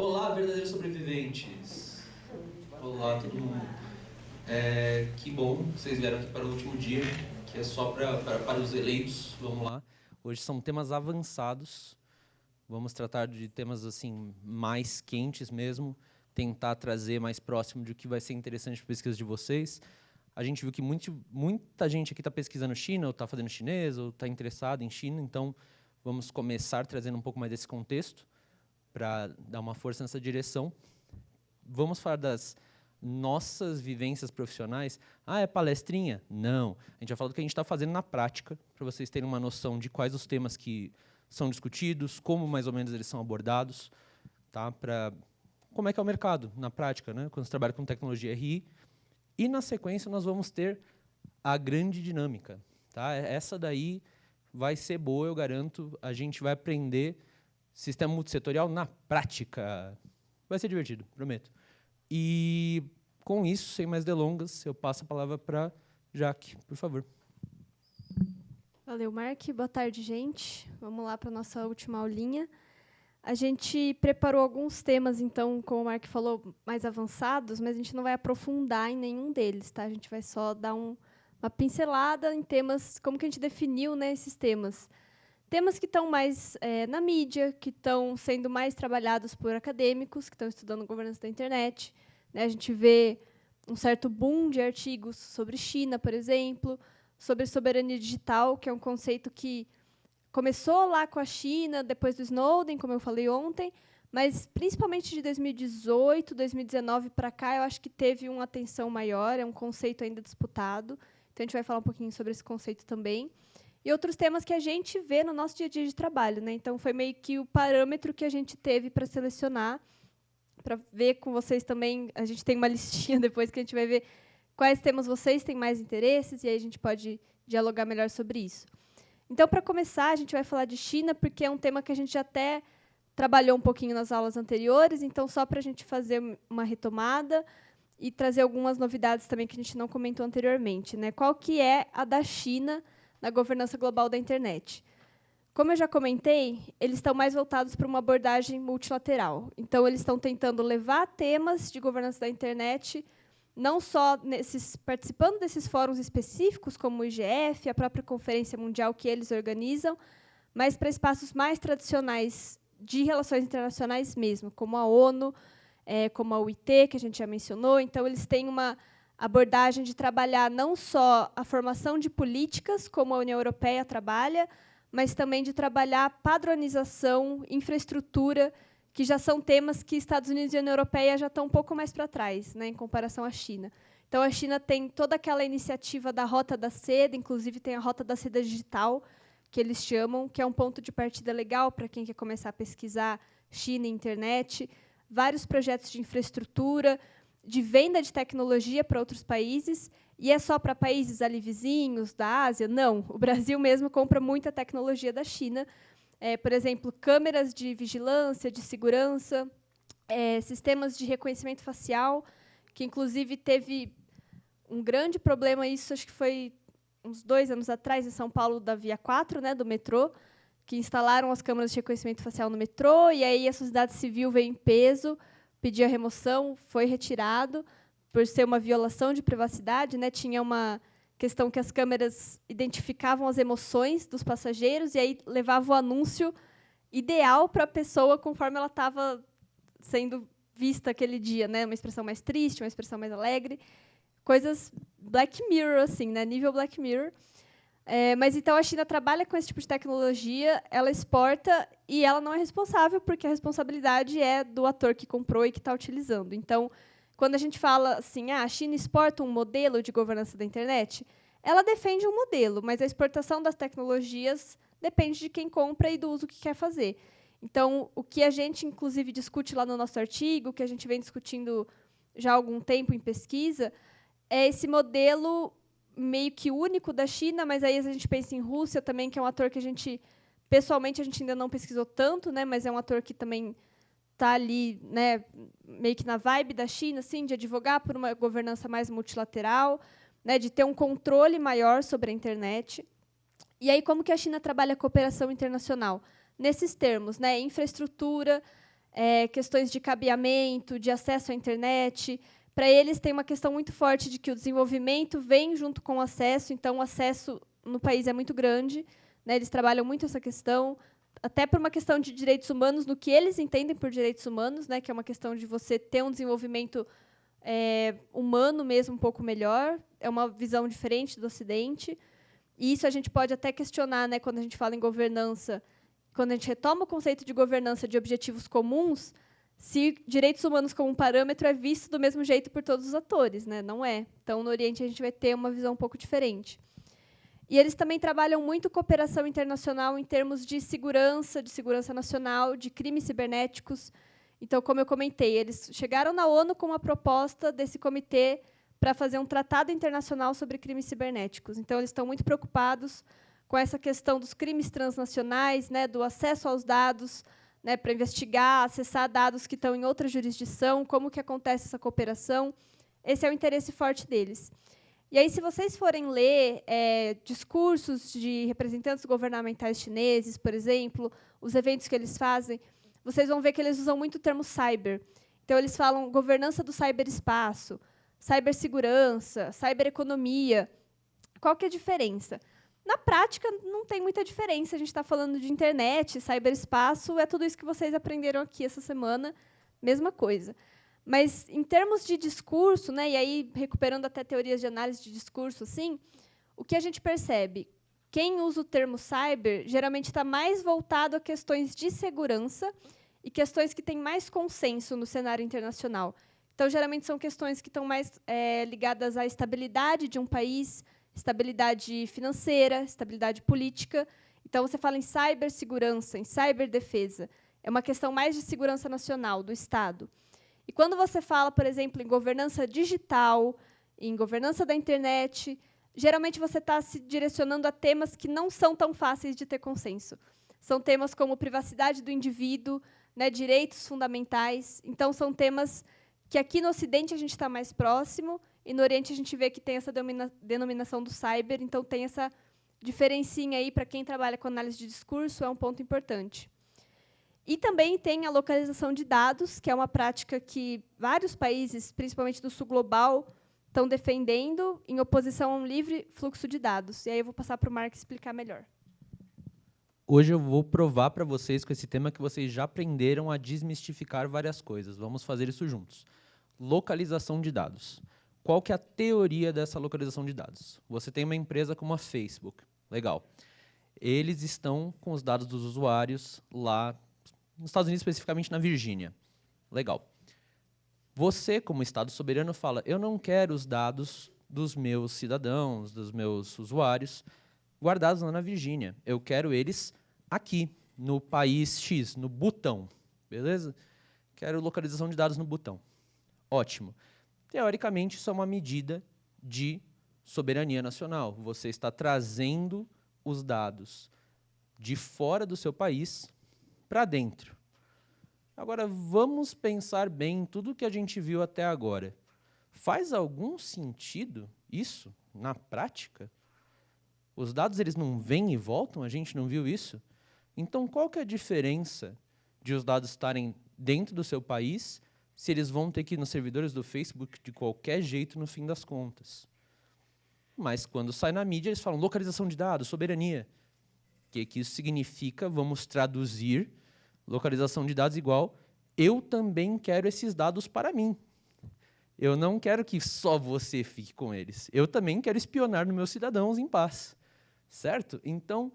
Olá, verdadeiros sobreviventes! Olá, todo mundo. Que bom que vocês vieram aqui para o último dia, que é só para os eleitos. Vamos lá. Hoje são temas avançados. Vamos tratar de temas assim mais quentes mesmo, tentar trazer mais próximo de o que vai ser interessante para a pesquisa de vocês. A gente viu que muita gente aqui está pesquisando China, ou está fazendo chinês, ou está interessado em China, então vamos começar trazendo um pouco mais desse contexto para dar uma força nessa direção. Vamos falar das nossas vivências profissionais. Ah, é palestrinha? Não. A gente vai falar do que a gente está fazendo na prática, para vocês terem uma noção de quais os temas que são discutidos, como mais ou menos eles são abordados, tá? Como é que é o mercado na prática, né? Quando você trabalha com tecnologia RI. E, na sequência, nós vamos ter a grande dinâmica. Tá? Essa daí vai ser boa, eu garanto. A gente vai aprender sistema multissetorial na prática. Vai ser divertido, prometo. E, com isso, sem mais delongas, eu passo a palavra para Jaque, por favor. Valeu, Mark. Boa tarde, gente. Vamos lá para a nossa última aulinha. A gente preparou alguns temas, então, como o Mark falou, mais avançados, mas a gente não vai aprofundar em nenhum deles, tá? A gente vai só dar uma pincelada em temas, como que a gente definiu, né, esses temas. Temas que estão mais na mídia, que estão sendo mais trabalhados por acadêmicos, que estão estudando governança da internet. Né? A gente vê um certo boom de artigos sobre China, por exemplo, sobre soberania digital, que é um conceito que começou lá com a China, depois do Snowden, como eu falei ontem, mas principalmente de 2018, 2019 para cá, eu acho que teve uma atenção maior, é um conceito ainda disputado. Então, a gente vai falar um pouquinho sobre esse conceito também. E outros temas que a gente vê no nosso dia a dia de trabalho. Né? Então, foi meio que o parâmetro que a gente teve para selecionar, para ver com vocês também. A gente tem uma listinha depois que a gente vai ver quais temas vocês têm mais interesses, e aí a gente pode dialogar melhor sobre isso. Então, para começar, a gente vai falar de China, porque é um tema que a gente até trabalhou um pouquinho nas aulas anteriores, então, só para a gente fazer uma retomada e trazer algumas novidades também que a gente não comentou anteriormente. Né? Qual que é a da China na governança global da internet? Como eu já comentei, eles estão mais voltados para uma abordagem multilateral. Então, eles estão tentando levar temas de governança da internet não só participando desses fóruns específicos, como o IGF, a própria Conferência Mundial que eles organizam, mas para espaços mais tradicionais de relações internacionais mesmo, como a ONU, como a UIT, que a gente já mencionou. Então, eles têm uma abordagem de trabalhar não só a formação de políticas, como a União Europeia trabalha, mas também de trabalhar padronização, infraestrutura, que já são temas que Estados Unidos e União Europeia já estão um pouco mais para trás, né, em comparação à China. Então, a China tem toda aquela iniciativa da Rota da Seda, inclusive tem a Rota da Seda Digital, que eles chamam, que é um ponto de partida legal para quem quer começar a pesquisar China e internet, vários projetos de infraestrutura, de venda de tecnologia para outros países, e é só para países ali vizinhos, da Ásia? Não, o Brasil mesmo compra muita tecnologia da China, por exemplo, câmeras de vigilância, de segurança, sistemas de reconhecimento facial, que, inclusive, teve um grande problema, isso acho que foi uns 2 anos atrás, em São Paulo, da Via 4, né, do metrô, que instalaram as câmeras de reconhecimento facial no metrô, e aí a sociedade civil veio em peso, pediu a remoção, foi retirado, por ser uma violação de privacidade. Né, tinha uma questão que as câmeras identificavam as emoções dos passageiros e aí levava o anúncio ideal para a pessoa conforme ela estava sendo vista aquele dia, né? Uma expressão mais triste, uma expressão mais alegre, coisas Black Mirror, assim, né? Nível Black Mirror. Mas então a China trabalha com esse tipo de tecnologia, ela exporta e ela não é responsável, porque a responsabilidade é do ator que comprou e que está utilizando. Então, quando a gente fala assim, a China exporta um modelo de governança da internet, ela defende um modelo, mas a exportação das tecnologias depende de quem compra e do uso que quer fazer. Então, o que a gente, inclusive, discute lá no nosso artigo, que a gente vem discutindo já há algum tempo em pesquisa, é esse modelo meio que único da China, mas aí a gente pensa em Rússia também, que é um ator que a gente, pessoalmente, a gente ainda não pesquisou tanto, né, mas é um ator que também está ali, né, meio que na vibe da China, assim, de advogar por uma governança mais multilateral, né, de ter um controle maior sobre a internet. E aí, como que a China trabalha a cooperação internacional? Nesses termos, né, infraestrutura, questões de cabeamento, de acesso à internet. Para eles, tem uma questão muito forte de que o desenvolvimento vem junto com o acesso, então o acesso no país é muito grande, né? Eles trabalham muito essa questão, até por uma questão de direitos humanos, no que eles entendem por direitos humanos, né? Que é uma questão de você ter um desenvolvimento humano mesmo um pouco melhor, é uma visão diferente do Ocidente. E isso a gente pode até questionar, né, quando a gente fala em governança, quando a gente retoma o conceito de governança de objetivos comuns, se direitos humanos como um parâmetro é visto do mesmo jeito por todos os atores, né? Não é. Então, no Oriente, a gente vai ter uma visão um pouco diferente. E eles também trabalham muito cooperação internacional em termos de segurança nacional, de crimes cibernéticos. Então, como eu comentei, eles chegaram na ONU com uma proposta desse comitê para fazer um tratado internacional sobre crimes cibernéticos. Então, eles estão muito preocupados com essa questão dos crimes transnacionais, né, do acesso aos dados, né, para investigar, acessar dados que estão em outra jurisdição, como que acontece essa cooperação. Esse é o interesse forte deles. E aí, se vocês forem ler discursos de representantes governamentais chineses, por exemplo, os eventos que eles fazem, vocês vão ver que eles usam muito o termo cyber. Então, eles falam governança do ciberespaço, cibersegurança, cibereconomia. Qual que é a diferença? Na prática, não tem muita diferença. A gente está falando de internet, ciberespaço, é tudo isso que vocês aprenderam aqui essa semana, mesma coisa. Mas, em termos de discurso, né, e aí recuperando até teorias de análise de discurso, assim, o que a gente percebe? Quem usa o termo cyber geralmente está mais voltado a questões de segurança e questões que têm mais consenso no cenário internacional. Então, geralmente, são questões que estão mais ligadas à estabilidade de um país, estabilidade financeira, estabilidade política. Então, você fala em cibersegurança, em ciberdefesa. É uma questão mais de segurança nacional, do Estado. E quando você fala, por exemplo, em governança digital, em governança da internet, geralmente você está se direcionando a temas que não são tão fáceis de ter consenso. São temas como privacidade do indivíduo, né, direitos fundamentais. Então, são temas que aqui no Ocidente a gente está mais próximo, e no Oriente a gente vê que tem essa denominação do cyber, então tem essa diferencinha aí para quem trabalha com análise de discurso, é um ponto importante. E também tem a localização de dados, que é uma prática que vários países, principalmente do sul global, estão defendendo em oposição a um livre fluxo de dados. E aí eu vou passar para o Mark explicar melhor. Hoje eu vou provar para vocês com esse tema que vocês já aprenderam a desmistificar várias coisas. Vamos fazer isso juntos. Localização de dados. Qual que é a teoria dessa localização de dados? Você tem uma empresa como a Facebook. Legal. Eles estão com os dados dos usuários lá nos Estados Unidos, especificamente na Virgínia. Legal. Você, como Estado soberano, fala, eu não quero os dados dos meus cidadãos, dos meus usuários, guardados lá na Virgínia. Eu quero eles aqui, no país X, no Butão. Beleza? Quero localização de dados no Butão. Ótimo. Teoricamente, isso é uma medida de soberania nacional. Você está trazendo os dados de fora do seu país para dentro. Agora, vamos pensar bem em tudo que a gente viu até agora. Faz algum sentido isso na prática? Os dados eles não vêm e voltam? A gente não viu isso? Então, qual que é a diferença de os dados estarem dentro do seu país se eles vão ter que ir nos servidores do Facebook de qualquer jeito no fim das contas? Mas, quando sai na mídia, eles falam localização de dados, soberania. O que isso significa? Vamos traduzir localização de dados igual, eu também quero esses dados para mim. Eu não quero que só você fique com eles. Eu também quero espionar nos meus cidadãos em paz. Certo? Então,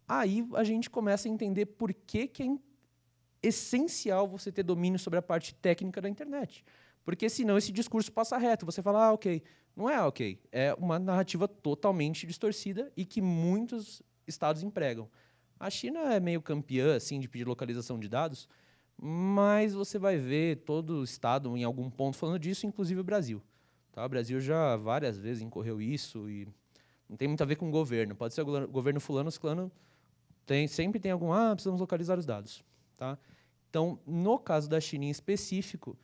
aí a gente começa a entender por que é essencial você ter domínio sobre a parte técnica da internet. Porque, senão, esse discurso passa reto. Você fala, ok. Não é ok. É uma narrativa totalmente distorcida e que muitos estados empregam. A China é meio campeã assim, de pedir localização de dados, mas você vai ver todo o estado em algum ponto falando disso, inclusive o Brasil. Tá? O Brasil já várias vezes incorreu isso e não tem muito a ver com o governo. Pode ser o governo fulano, ciclano, sempre tem algum, precisamos localizar os dados. Tá? Então, no caso da China em específico,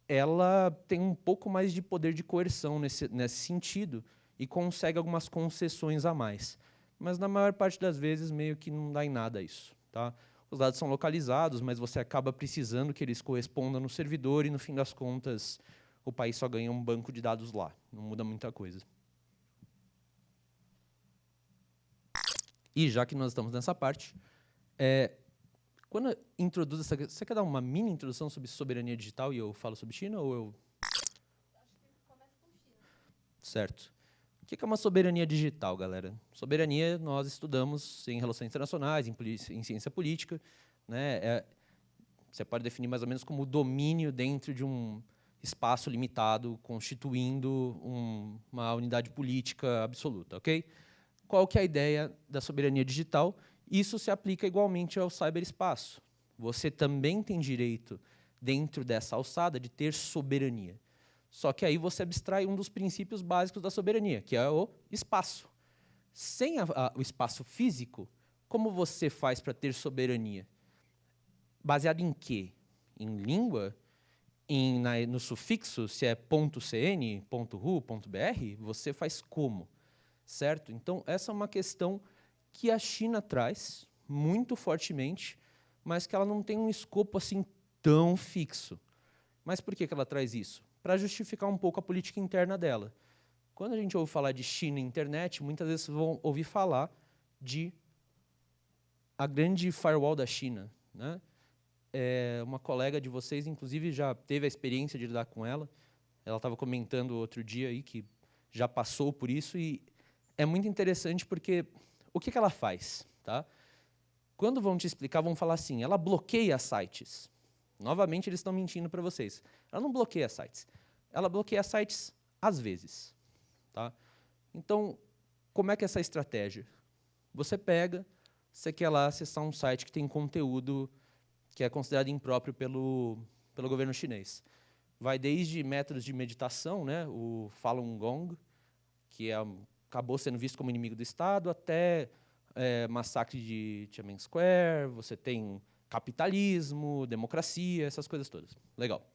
ela tem um pouco mais de poder de coerção nesse sentido e consegue algumas concessões a mais. Mas, na maior parte das vezes, meio que não dá em nada isso. Tá? os dados são localizados, mas você acaba precisando que eles correspondam no servidor e, no fim das contas, o país só ganha um banco de dados lá. Não muda muita coisa. E já que nós estamos nessa parte, quando introduz essa... Você quer dar uma mini introdução sobre soberania digital e eu falo sobre China? Ou eu... Acho que começa com China. Certo. O que é uma soberania digital, galera? Soberania nós estudamos em relações internacionais, em ciência política. Né? Você pode definir mais ou menos como o domínio dentro de um espaço limitado, constituindo uma unidade política absoluta. Okay? Qual que é a ideia da soberania digital? Isso se aplica igualmente ao ciberespaço. Você também tem direito, dentro dessa alçada, de ter soberania. Só que aí você abstrai um dos princípios básicos da soberania, que é o espaço. Sem o espaço físico, como você faz para ter soberania? Baseado em quê? Em língua? No sufixo, se é .cn, .ru, .br? Você faz como? Certo? Então, essa é uma questão que a China traz muito fortemente, mas que ela não tem um escopo assim tão fixo. Mas por que ela traz isso? Para justificar um pouco a política interna dela. Quando a gente ouve falar de China e internet, muitas vezes vocês vão ouvir falar de a grande firewall da China. Né? Uma colega de vocês, inclusive, já teve a experiência de lidar com ela. Ela estava comentando outro dia aí que já passou por isso, e é muito interessante porque o que ela faz? Tá? Quando vão te explicar, vão falar assim, ela bloqueia sites. Novamente, eles estão mentindo para vocês. Ela não bloqueia sites. Ela bloqueia sites às vezes. Tá? Então, como é que é essa estratégia? Você pega, você quer lá acessar um site que tem conteúdo que é considerado impróprio pelo governo chinês. Vai desde métodos de meditação, né, o Falun Gong, que acabou sendo visto como inimigo do Estado, até massacre de Tiananmen Square, você tem capitalismo, democracia, essas coisas todas. Legal.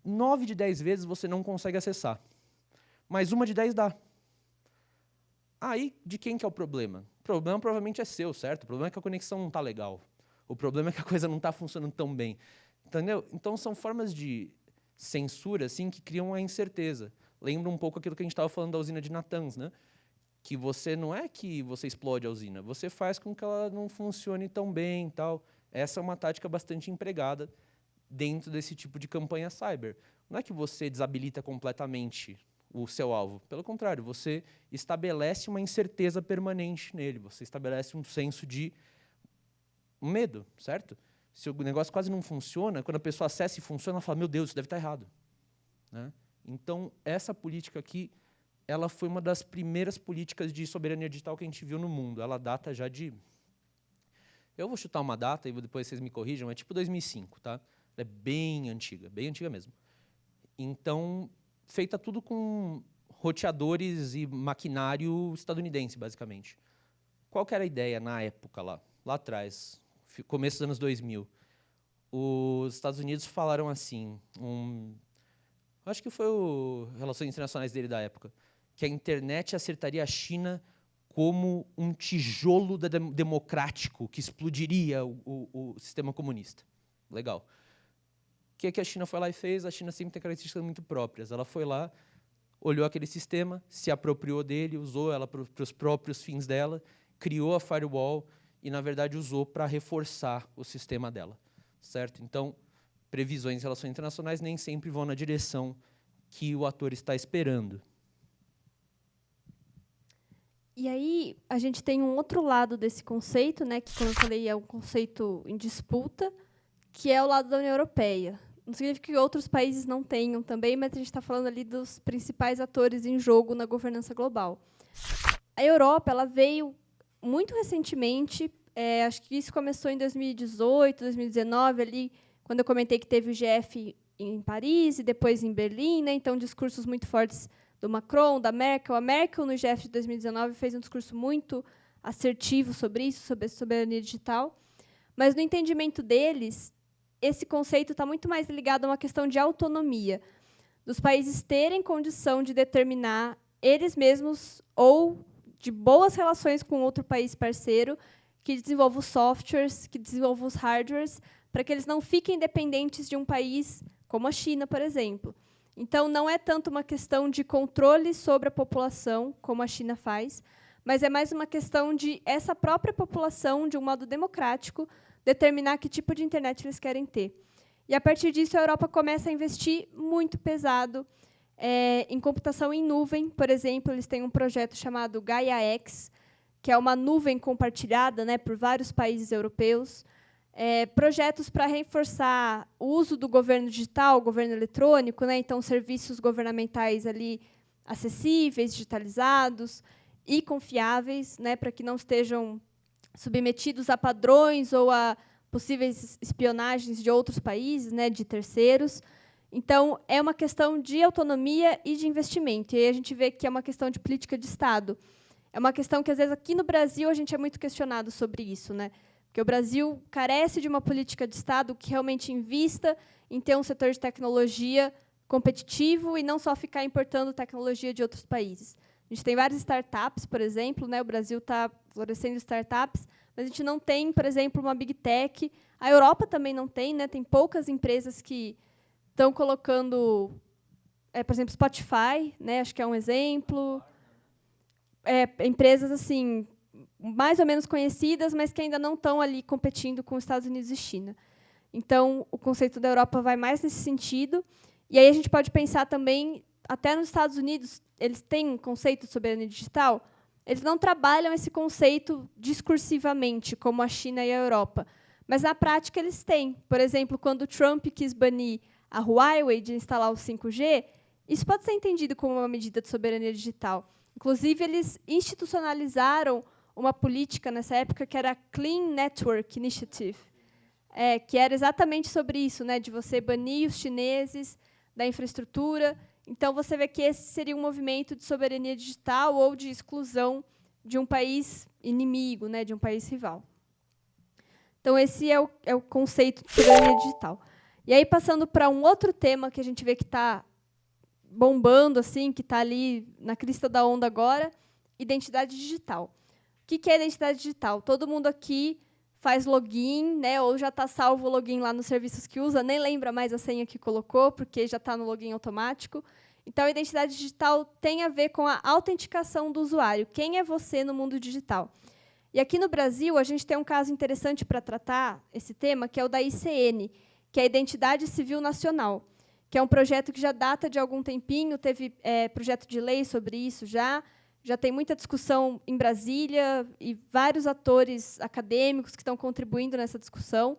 9 de 10 vezes você não consegue acessar, mas 1 de 10 dá. Aí, de quem que é o problema? O problema provavelmente é seu, certo? O problema é que a conexão não está legal. O problema é que a coisa não está funcionando tão bem. Entendeu? Então, são formas de censura assim, que criam a incerteza. Lembra um pouco aquilo que a gente estava falando da usina de Natanz, né? Que você não é que você explode a usina, você faz com que ela não funcione tão bem. Tal. Essa é uma tática bastante empregada dentro desse tipo de campanha cyber. Não é que você desabilita completamente o seu alvo. Pelo contrário, você estabelece uma incerteza permanente nele. Você estabelece um senso de medo, certo? Se o negócio quase não funciona, quando a pessoa acessa e funciona, ela fala, meu Deus, isso deve estar errado. Né? Então, essa política aqui, ela foi uma das primeiras políticas de soberania digital que a gente viu no mundo. Ela data já de... Eu vou chutar uma data e depois vocês me corrijam, é tipo 2005, tá? Ela é bem antiga mesmo. Então, feita tudo com roteadores e maquinário estadunidense, basicamente. Qual que era a ideia na época lá atrás, começo dos anos 2000? Os Estados Unidos falaram assim, acho que foi o Relações Internacionais dele da época, que a internet acertaria a China como um tijolo democrático que explodiria o sistema comunista. Legal. O que a China foi lá e fez? A China sempre tem características muito próprias. Ela foi lá, olhou aquele sistema, se apropriou dele, usou ela para os próprios fins dela, criou a firewall e, na verdade, usou para reforçar o sistema dela. Certo? Então, previsões em relações internacionais nem sempre vão na direção que o ator está esperando. E aí, a gente tem um outro lado desse conceito, né, que, como eu falei, é um conceito em disputa, que é o lado da União Europeia. Não significa que outros países não tenham também, mas a gente está falando ali dos principais atores em jogo na governança global. A Europa, ela veio muito recentemente, acho que isso começou em 2018, 2019, ali, quando eu comentei que teve o GF em Paris e depois em Berlim, né? Então, discursos muito fortes do Macron, da Merkel. A Merkel, no GF de 2019, fez um discurso muito assertivo sobre isso, sobre a soberania digital. Mas, no entendimento deles, esse conceito está muito mais ligado a uma questão de autonomia, dos países terem condição de determinar eles mesmos ou de boas relações com outro país parceiro, que desenvolva os softwares, que desenvolva os hardwares, para que eles não fiquem dependentes de um país como a China, por exemplo. Então, não é tanto uma questão de controle sobre a população, como a China faz, mas é mais uma questão de essa própria população, de um modo democrático, determinar que tipo de internet eles querem ter. E, a partir disso, a Europa começa a investir muito pesado em computação em nuvem. Por exemplo, eles têm um projeto chamado Gaia-X, que é uma nuvem compartilhada, né, por vários países europeus. Projetos para reforçar o uso do governo digital, governo eletrônico, né, então, serviços governamentais ali acessíveis, digitalizados e confiáveis, né, para que não estejam submetidos a padrões ou a possíveis espionagens de outros países, né, de terceiros. Então, é uma questão de autonomia e de investimento. E aí a gente vê que é uma questão de política de Estado. É uma questão que, às vezes, aqui no Brasil, a gente é muito questionado sobre isso, né? Porque o Brasil carece de uma política de Estado que realmente invista em ter um setor de tecnologia competitivo e não só ficar importando tecnologia de outros países. A gente tem várias startups, por exemplo, né? O Brasil está florescendo startups, mas a gente não tem, por exemplo, uma big tech. A Europa também não tem, né? Tem poucas empresas que estão colocando, por exemplo, Spotify, né? Acho que é um exemplo. Empresas assim, mais ou menos conhecidas, mas que ainda não estão ali competindo com os Estados Unidos e China. Então, o conceito da Europa vai mais nesse sentido. E aí a gente pode pensar também, até nos Estados Unidos, eles têm um conceito de soberania digital. Eles não trabalham esse conceito discursivamente, como a China e a Europa. Mas, na prática, eles têm. Por exemplo, quando o Trump quis banir a Huawei de instalar o 5G, isso pode ser entendido como uma medida de soberania digital. Inclusive, eles institucionalizaram uma política, nessa época, que era a Clean Network Initiative, que era exatamente sobre isso, né, de você banir os chineses da infraestrutura. Então, você vê que esse seria um movimento de soberania digital ou de exclusão de um país inimigo, né, de um país rival. Então, esse é o conceito de soberania digital. E aí, passando para um outro tema que a gente vê que está bombando, assim, que está ali na crista da onda agora, identidade digital. O que é identidade digital? Todo mundo aqui faz login, né, ou já está salvo o login lá nos serviços que usa, nem lembra mais a senha que colocou, porque já está no login automático. Então, a identidade digital tem a ver com a autenticação do usuário. Quem é você no mundo digital? E aqui no Brasil, a gente tem um caso interessante para tratar esse tema, que é o da ICN, que é a Identidade Civil Nacional, que é um projeto que já data de algum tempinho, teve projeto de lei sobre isso já tem muita discussão em Brasília e vários atores acadêmicos que estão contribuindo nessa discussão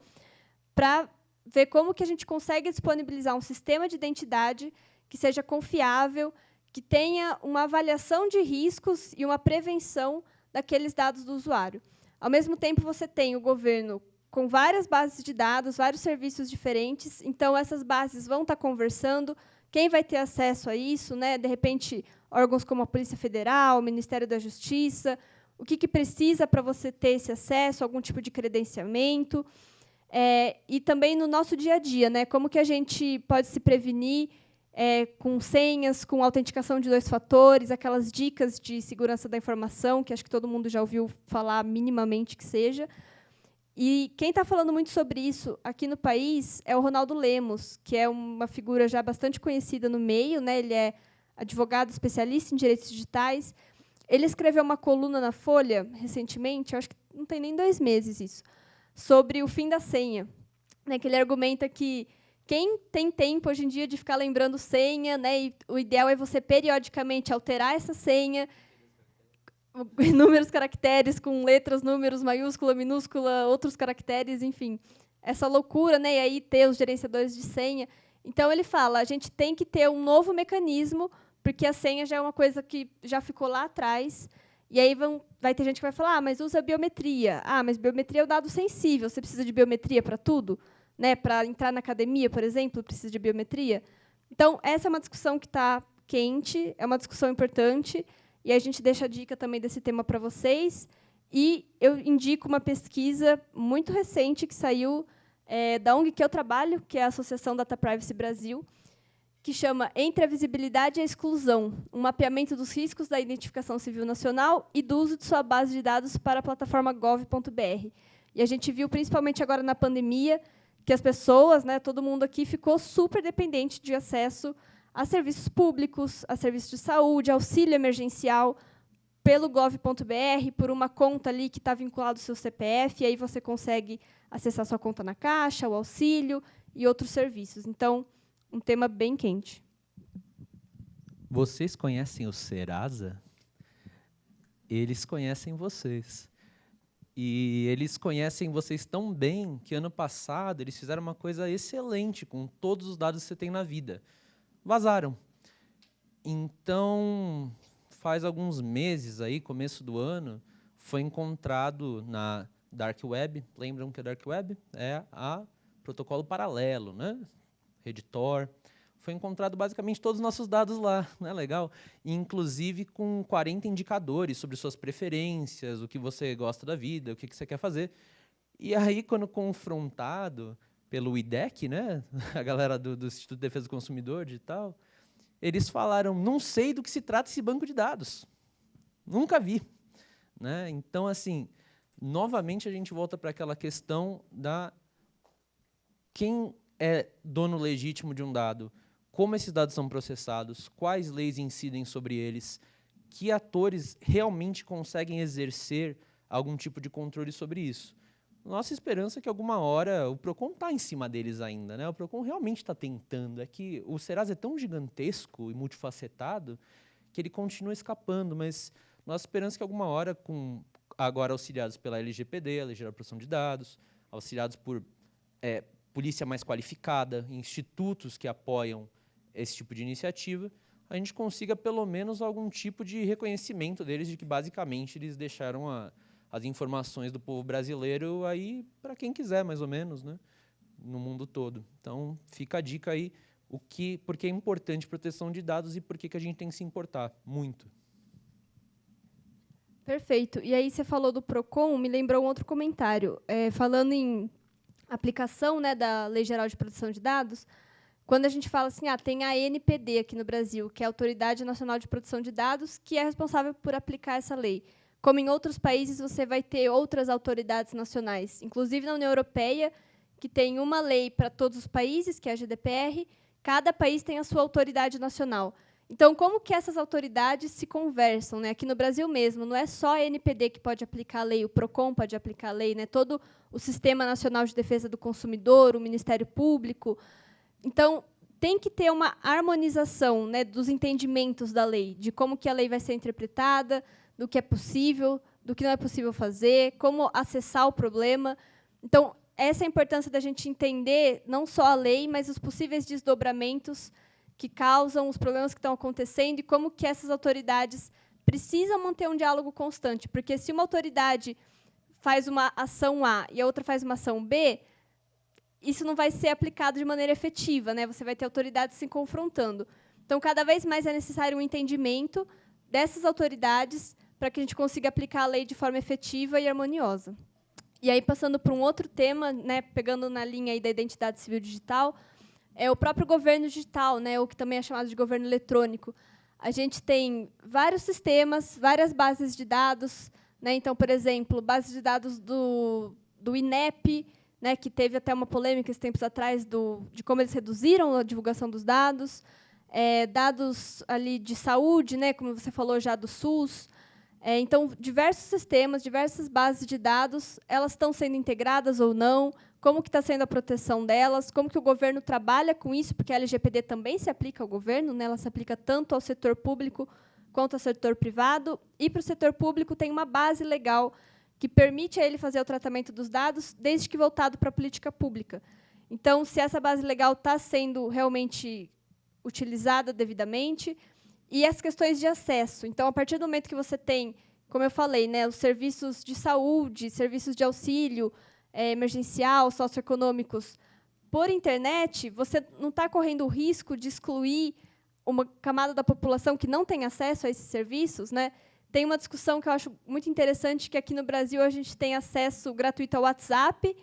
para ver como que a gente consegue disponibilizar um sistema de identidade que seja confiável, que tenha uma avaliação de riscos e uma prevenção daqueles dados do usuário. Ao mesmo tempo, você tem o governo com várias bases de dados, vários serviços diferentes, então essas bases vão estar conversando, quem vai ter acesso a isso, né? De repente, órgãos como a Polícia Federal, o Ministério da Justiça, o que precisa para você ter esse acesso, algum tipo de credenciamento, e também no nosso dia a dia, né? Como que a gente pode se prevenir com senhas, com autenticação de 2 fatores, aquelas dicas de segurança da informação, que acho que todo mundo já ouviu falar minimamente que seja. E quem está falando muito sobre isso aqui no país é o Ronaldo Lemos, que é uma figura já bastante conhecida no meio, né? Ele é advogado especialista em direitos digitais. Ele escreveu uma coluna na Folha, recentemente, acho que não tem nem 2 meses isso, sobre o fim da senha, né? Que ele argumenta que quem tem tempo, hoje em dia, de ficar lembrando senha, né? E o ideal é você, periodicamente, alterar essa senha, inúmeros caracteres com letras, números, maiúscula, minúscula, outros caracteres, enfim. Essa loucura, né? E aí ter os gerenciadores de senha. Então, ele fala, a gente tem que ter um novo mecanismo, porque a senha já é uma coisa que já ficou lá atrás, e aí vai ter gente que vai falar, mas usa biometria. Mas biometria é um dado sensível, você precisa de biometria para tudo? Né? Para entrar na academia, por exemplo, precisa de biometria? Então, essa é uma discussão que está quente, é uma discussão importante, e a gente deixa a dica também desse tema para vocês. E eu indico uma pesquisa muito recente que saiu da ONG que eu trabalho, que é a Associação Data Privacy Brasil, que chama Entre a Visibilidade e a Exclusão, um mapeamento dos riscos da identificação civil nacional e do uso de sua base de dados para a plataforma gov.br. E a gente viu, principalmente agora na pandemia, que as pessoas, né, todo mundo aqui, ficou super dependente de acesso a serviços públicos, a serviços de saúde, auxílio emergencial, pelo gov.br, por uma conta ali que está vinculada ao seu CPF, e aí você consegue acessar sua conta na Caixa, o auxílio e outros serviços. Então, um tema bem quente. Vocês conhecem o Serasa? Eles conhecem vocês. E eles conhecem vocês tão bem que, ano passado, eles fizeram uma coisa excelente com todos os dados que você tem na vida. Vazaram. Então, faz alguns meses, aí, começo do ano, foi encontrado na Dark Web. Lembram que a Dark Web é a protocolo paralelo, né? Redditor. Foi encontrado basicamente todos os nossos dados lá, não é legal? Inclusive com 40 indicadores sobre suas preferências, o que você gosta da vida, o que você quer fazer. E aí, quando confrontado pelo IDEC, né, a galera do Instituto de Defesa do Consumidor Digital, eles falaram, não sei do que se trata esse banco de dados. Nunca vi. Né? Então, assim, novamente a gente volta para aquela questão da quem é dono legítimo de um dado, como esses dados são processados, quais leis incidem sobre eles, que atores realmente conseguem exercer algum tipo de controle sobre isso. Nossa esperança é que alguma hora o PROCON está em cima deles ainda, né? O PROCON realmente está tentando. É que o Serasa é tão gigantesco e multifacetado que ele continua escapando, mas nossa esperança é que alguma hora, agora auxiliados pela LGPD, a Lei Geral de Proteção de Dados, auxiliados por polícia mais qualificada, institutos que apoiam esse tipo de iniciativa, a gente consiga pelo menos algum tipo de reconhecimento deles de que basicamente eles deixaram as informações do povo brasileiro aí para quem quiser, mais ou menos, né, no mundo todo. Então, fica a dica aí, por que é importante proteção de dados e por que a gente tem que se importar muito. Perfeito. E aí você falou do PROCON, me lembrou um outro comentário. Falando em aplicação, né, da Lei Geral de Proteção de Dados, quando a gente fala assim, tem a ANPD aqui no Brasil, que é a Autoridade Nacional de Proteção de Dados, que é responsável por aplicar essa lei. Como em outros países, você vai ter outras autoridades nacionais, inclusive na União Europeia, que tem uma lei para todos os países, que é a GDPR, cada país tem a sua autoridade nacional. Então, como que essas autoridades se conversam? Né? Aqui no Brasil mesmo, não é só a ANPD que pode aplicar a lei, o PROCON pode aplicar a lei, né? Todo o Sistema Nacional de Defesa do Consumidor, o Ministério Público. Então, tem que ter uma harmonização, né, dos entendimentos da lei, de como que a lei vai ser interpretada, do que é possível, do que não é possível fazer, como acessar o problema. Então, essa é a importância da gente entender não só a lei, mas os possíveis desdobramentos que causam os problemas que estão acontecendo e como que essas autoridades precisam manter um diálogo constante. Porque se uma autoridade faz uma ação A e a outra faz uma ação B, isso não vai ser aplicado de maneira efetiva, né? Você vai ter autoridades se confrontando. Então, cada vez mais é necessário um entendimento dessas autoridades para que a gente consiga aplicar a lei de forma efetiva e harmoniosa. E aí, passando para um outro tema, né, pegando na linha aí da identidade civil digital, é o próprio governo digital, né, o que também é chamado de governo eletrônico. A gente tem vários sistemas, várias bases de dados, né? Então, por exemplo, base de dados do INEP, né, que teve até uma polêmica esses tempos atrás de como eles reduziram a divulgação dos dados, dados ali de saúde, né, como você falou já do SUS. Então, diversos sistemas, diversas bases de dados, elas estão sendo integradas ou não, como que está sendo a proteção delas, como que o governo trabalha com isso, porque a LGPD também se aplica ao governo, né, ela se aplica tanto ao setor público quanto ao setor privado, e para o setor público tem uma base legal que permite a ele fazer o tratamento dos dados, desde que voltado para a política pública. Então, se essa base legal está sendo realmente utilizada devidamente, e as questões de acesso. Então, a partir do momento que você tem, como eu falei, né, os serviços de saúde, serviços de auxílio emergencial, socioeconômicos, por internet, você não está correndo o risco de excluir uma camada da população que não tem acesso a esses serviços, né? Tem uma discussão que eu acho muito interessante, que aqui no Brasil a gente tem acesso gratuito ao WhatsApp,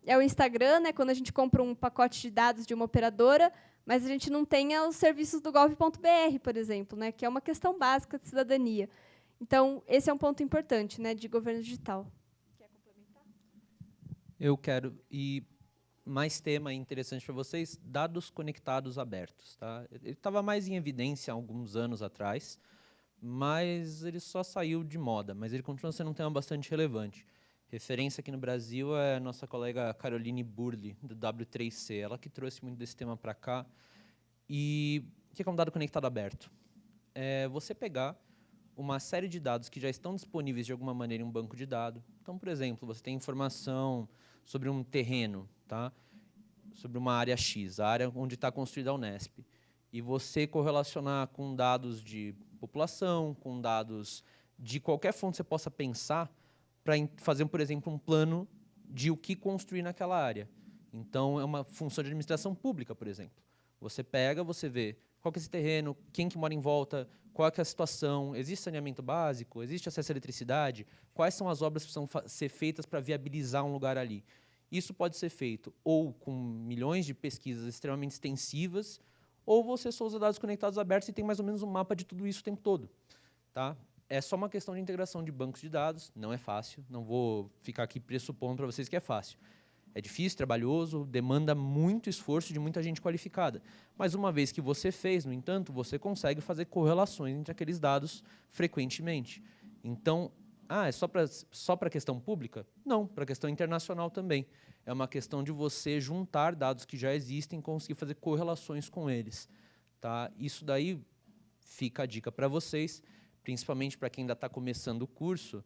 é o Instagram, né, quando a gente compra um pacote de dados de uma operadora, mas a gente não tem os serviços do gov.br, por exemplo, né, que é uma questão básica de cidadania. Então, esse é um ponto importante, né, de governo digital. Quer complementar? Eu quero. E mais tema interessante para vocês, dados conectados abertos. Tá? Ele estava mais em evidência há alguns anos atrás, mas ele só saiu de moda, mas ele continua sendo um tema bastante relevante. Referência aqui no Brasil é a nossa colega Caroline Burli, do W3C, ela que trouxe muito desse tema para cá. E o que é um dado conectado aberto? É você pegar uma série de dados que já estão disponíveis de alguma maneira em um banco de dados. Então, por exemplo, você tem informação sobre um terreno, tá? Sobre uma área X, a área onde está construída a Unesp. E você correlacionar com dados de população, com dados de qualquer fonte que você possa pensar, para fazer, por exemplo, um plano de o que construir naquela área. Então, é uma função de administração pública, por exemplo. Você pega, você vê qual que é esse terreno, quem que mora em volta, qual que é a situação, existe saneamento básico, existe acesso à eletricidade, quais são as obras que precisam ser feitas para viabilizar um lugar ali. Isso pode ser feito ou com milhões de pesquisas extremamente extensivas, ou você só usa dados conectados abertos e tem mais ou menos um mapa de tudo isso o tempo todo. Tá? É só uma questão de integração de bancos de dados, não é fácil, não vou ficar aqui pressupondo para vocês que é fácil. É difícil, trabalhoso, demanda muito esforço de muita gente qualificada. Mas uma vez que você fez, no entanto, você consegue fazer correlações entre aqueles dados frequentemente. Então, é só para a questão pública? Não, para a questão internacional também. É uma questão de você juntar dados que já existem e conseguir fazer correlações com eles. Tá? Isso daí fica a dica para vocês, principalmente para quem ainda está começando o curso.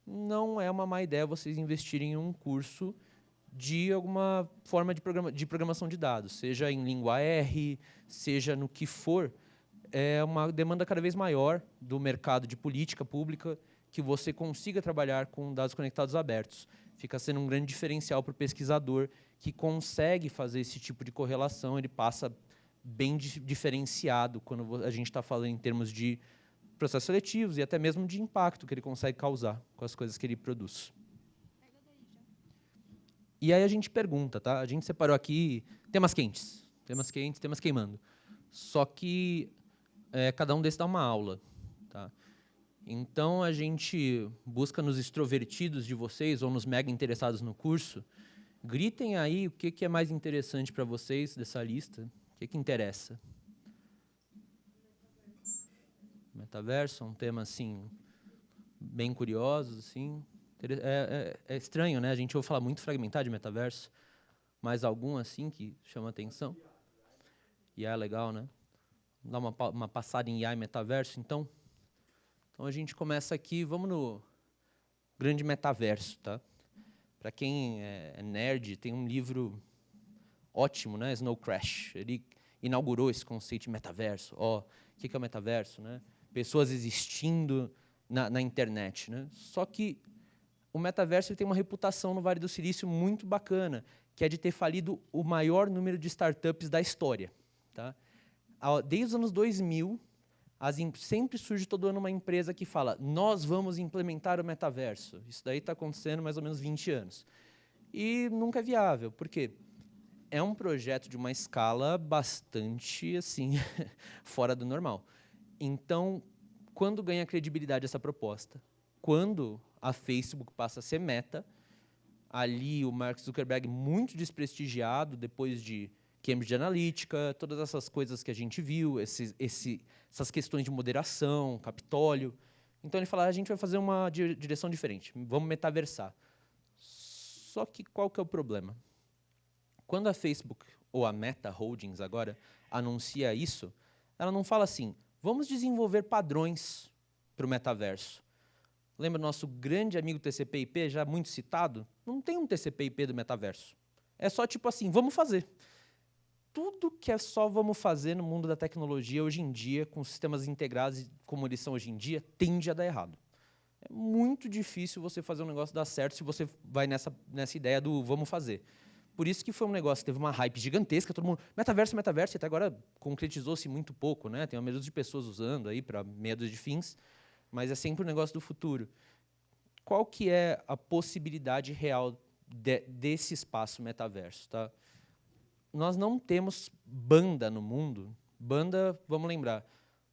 Não é uma má ideia vocês investirem em um curso de alguma forma de programação de dados, seja em língua R, seja no que for. É uma demanda cada vez maior do mercado de política pública que você consiga trabalhar com dados conectados abertos. Fica sendo um grande diferencial para o pesquisador que consegue fazer esse tipo de correlação, ele passa bem diferenciado quando a gente está falando em termos de processos seletivos e até mesmo de impacto que ele consegue causar com as coisas que ele produz. E aí a gente pergunta, tá? A gente separou aqui temas quentes, temas queimando. Só que cada um desses dá uma aula, tá? Então, a gente busca nos extrovertidos de vocês ou nos mega interessados no curso, gritem aí o que é mais interessante para vocês dessa lista, o que interessa. Metaverso, um tema assim bem curioso, assim. É estranho, né? A gente ouve falar muito fragmentado de metaverso, mas algum assim que chama atenção. IA é legal, né? Dá uma passada em IA e metaverso, então. Então a gente começa aqui, vamos no grande metaverso, tá? Para quem é nerd, tem um livro ótimo, né? Snow Crash. Ele inaugurou esse conceito de metaverso. O que é o metaverso, né? Pessoas existindo na internet, né? Só que o metaverso ele tem uma reputação no Vale do Silício muito bacana, que é de ter falido o maior número de startups da história. Tá? Desde os anos 2000, sempre surge todo ano uma empresa que fala nós vamos implementar o metaverso. Isso daí está acontecendo mais ou menos 20 anos. E nunca é viável. Por quê? É um projeto de uma escala bastante assim, fora do normal. Então, quando ganha credibilidade essa proposta? Quando a Facebook passa a ser Meta, ali o Mark Zuckerberg muito desprestigiado depois de Cambridge Analytica, todas essas coisas que a gente viu, essas questões de moderação, Capitólio. Então ele fala, a gente vai fazer uma direção diferente, vamos metaversar. Só que qual que é o problema? Quando a Facebook, ou a Meta Holdings agora, anuncia isso, ela não fala assim, vamos desenvolver padrões para o metaverso. Lembra do nosso grande amigo TCP/IP, já muito citado? Não tem um TCP/IP do metaverso. É só tipo assim, vamos fazer. Tudo que é só vamos fazer no mundo da tecnologia hoje em dia, com sistemas integrados como eles são hoje em dia, tende a dar errado. É muito difícil você fazer um negócio dar certo se você vai nessa ideia do vamos fazer. Por isso que foi um negócio que teve uma hype gigantesca, todo mundo, metaverso, metaverso, e até agora concretizou-se muito pouco, né? Tem uma meia dúzia de pessoas usando aí para meia dúzia de fins, mas é sempre um negócio do futuro. Qual que é a possibilidade real desse espaço metaverso, tá? Nós não temos banda no mundo. Banda, vamos lembrar.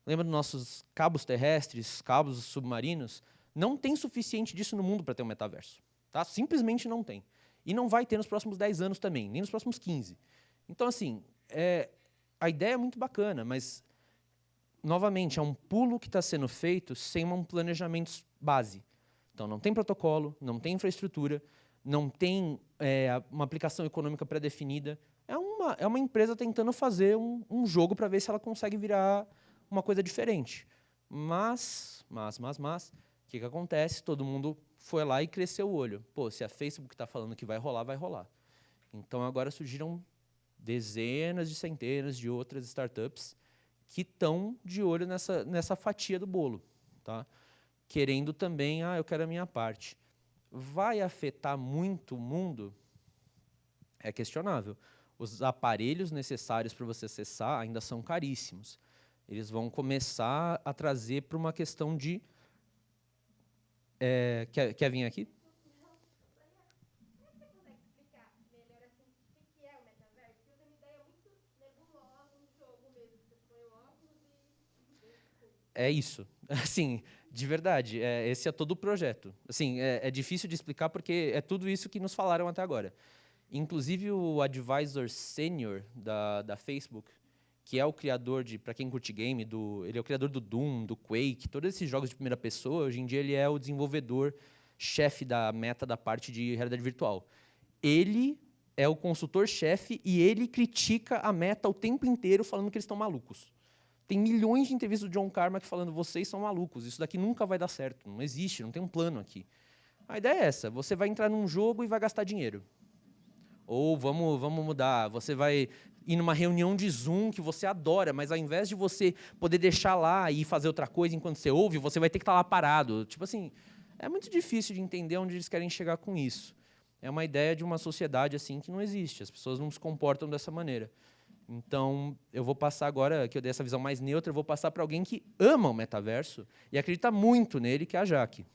Lembra dos nossos cabos terrestres, cabos submarinos? Não tem suficiente disso no mundo para ter um metaverso. Tá? Simplesmente não tem. E não vai ter nos próximos 10 anos também, nem nos próximos 15. Então, assim, a ideia é muito bacana, mas, novamente, é um pulo que está sendo feito sem um planejamento base. Então, não tem protocolo, não tem infraestrutura, não tem uma aplicação econômica pré-definida. É uma empresa tentando fazer um jogo para ver se ela consegue virar uma coisa diferente. Mas, o que acontece? Todo mundo foi lá e cresceu o olho. Pô, se a Facebook está falando que vai rolar, vai rolar. Então, agora surgiram dezenas de centenas de outras startups que estão de olho nessa fatia do bolo, tá? Querendo também, eu quero a minha parte. Vai afetar muito o mundo? É questionável. Os aparelhos necessários para você acessar ainda são caríssimos. Eles vão começar a trazer para uma questão de... quer vir aqui? É isso. Assim, de verdade, esse é todo o projeto. Assim, é difícil de explicar porque é tudo isso que nos falaram até agora. Inclusive, o advisor sênior da Facebook, que é o criador de, para quem curte game, ele é o criador do Doom, do Quake, todos esses jogos de primeira pessoa, hoje em dia ele é o desenvolvedor-chefe da Meta da parte de realidade virtual. Ele é o consultor-chefe e ele critica a Meta o tempo inteiro falando que eles estão malucos. Tem milhões de entrevistas do John Carmack falando vocês são malucos, isso daqui nunca vai dar certo, não existe, não tem um plano aqui. A ideia é essa, você vai entrar num jogo e vai gastar dinheiro. Ou vamos mudar, você vai ir numa reunião de Zoom que você adora, mas ao invés de você poder deixar lá e fazer outra coisa enquanto você ouve, você vai ter que estar lá parado. Tipo assim, é muito difícil de entender onde eles querem chegar com isso. É uma ideia de uma sociedade assim que não existe, as pessoas não se comportam dessa maneira. Então, eu vou passar agora, que eu dei essa visão mais neutra, eu vou passar para alguém que ama o metaverso e acredita muito nele, que é a Jaque.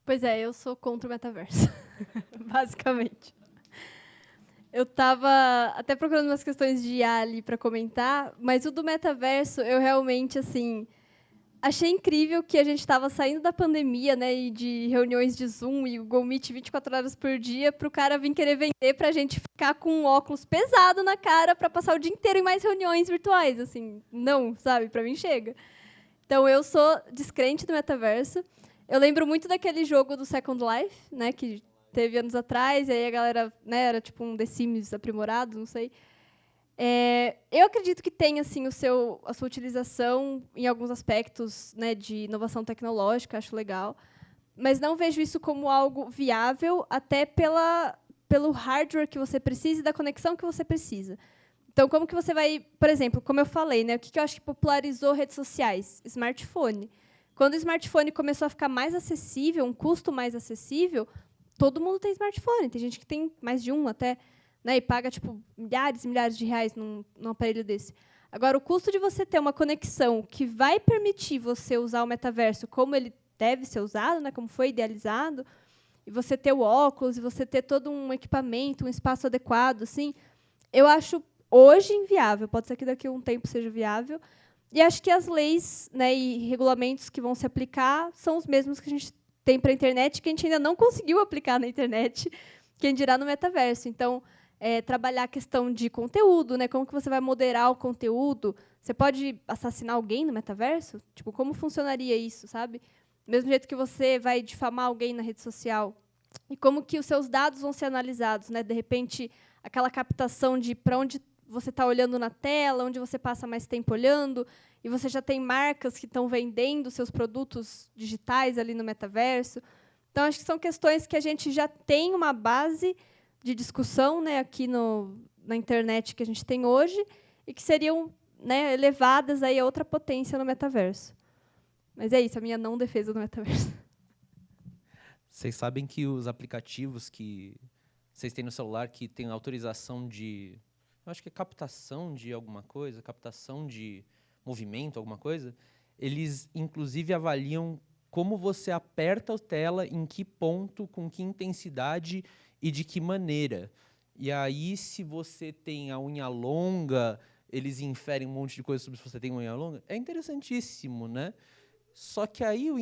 Pois é, eu sou contra o metaverso, basicamente. Eu estava até procurando umas questões de IA ali para comentar, mas o do metaverso, eu realmente, assim, achei incrível que a gente estava saindo da pandemia, né, e de reuniões de Zoom e o Google Meet 24 horas por dia, para o cara vir querer vender para a gente ficar com um óculos pesado na cara para passar o dia inteiro em mais reuniões virtuais. Assim, não, sabe? Para mim chega. Então, eu sou descrente do metaverso. Eu lembro muito daquele jogo do Second Life, né, que teve anos atrás, e aí a galera, né, era tipo um The Sims aprimorado, não sei. Eu acredito que tem assim, a sua utilização em alguns aspectos, né, de inovação tecnológica, acho legal, mas não vejo isso como algo viável, até pelo hardware que você precisa e da conexão que você precisa. Então, como que você vai... Por exemplo, como eu falei, né, o que eu acho que popularizou redes sociais? Smartphone. Quando o smartphone começou a ficar mais acessível, um custo mais acessível, todo mundo tem smartphone. Tem gente que tem mais de um até, né, e paga tipo, milhares e milhares de reais num aparelho desse. Agora, o custo de você ter uma conexão que vai permitir você usar o metaverso como ele deve ser usado, né, como foi idealizado, e você ter o óculos, e você ter todo um equipamento, um espaço adequado, assim, eu acho hoje inviável. Pode ser que daqui a um tempo seja viável. E acho que as leis, né, e regulamentos que vão se aplicar são os mesmos que a gente tem para a internet, que a gente ainda não conseguiu aplicar na internet, quem dirá no metaverso. Então, trabalhar a questão de conteúdo, né, como que você vai moderar o conteúdo. Você pode assassinar alguém no metaverso? Tipo, como funcionaria isso, sabe? Do mesmo jeito que você vai difamar alguém na rede social. E como que os seus dados vão ser analisados, né? De repente, aquela captação de para onde você está olhando na tela, onde você passa mais tempo olhando, e você já tem marcas que estão vendendo seus produtos digitais ali no metaverso. Então, acho que são questões que a gente já tem uma base de discussão, né, aqui na internet que a gente tem hoje, e que seriam, né, elevadas aí a outra potência no metaverso. Mas é isso, a minha não defesa do metaverso. Vocês sabem que os aplicativos que vocês têm no celular que têm autorização de... Eu acho que é captação de alguma coisa, captação de movimento, alguma coisa, eles, inclusive, avaliam como você aperta a tela, em que ponto, com que intensidade e de que maneira. E aí, se você tem a unha longa, eles inferem um monte de coisa sobre se você tem unha longa. É interessantíssimo, né? Só que aí o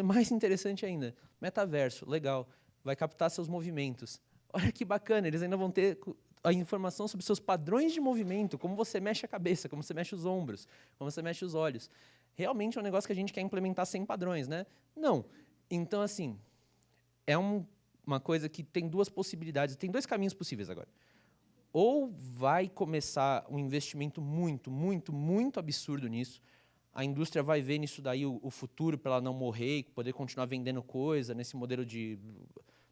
mais interessante ainda, metaverso, legal, vai captar seus movimentos. Olha que bacana, eles ainda vão ter a informação sobre seus padrões de movimento, como você mexe a cabeça, como você mexe os ombros, como você mexe os olhos. Realmente é um negócio que a gente quer implementar sem padrões, né? Não. Então, assim, é uma coisa que tem duas possibilidades, tem dois caminhos possíveis agora. Ou vai começar um investimento muito, muito, muito absurdo nisso, a indústria vai ver nisso daí o futuro para ela não morrer e poder continuar vendendo coisa nesse modelo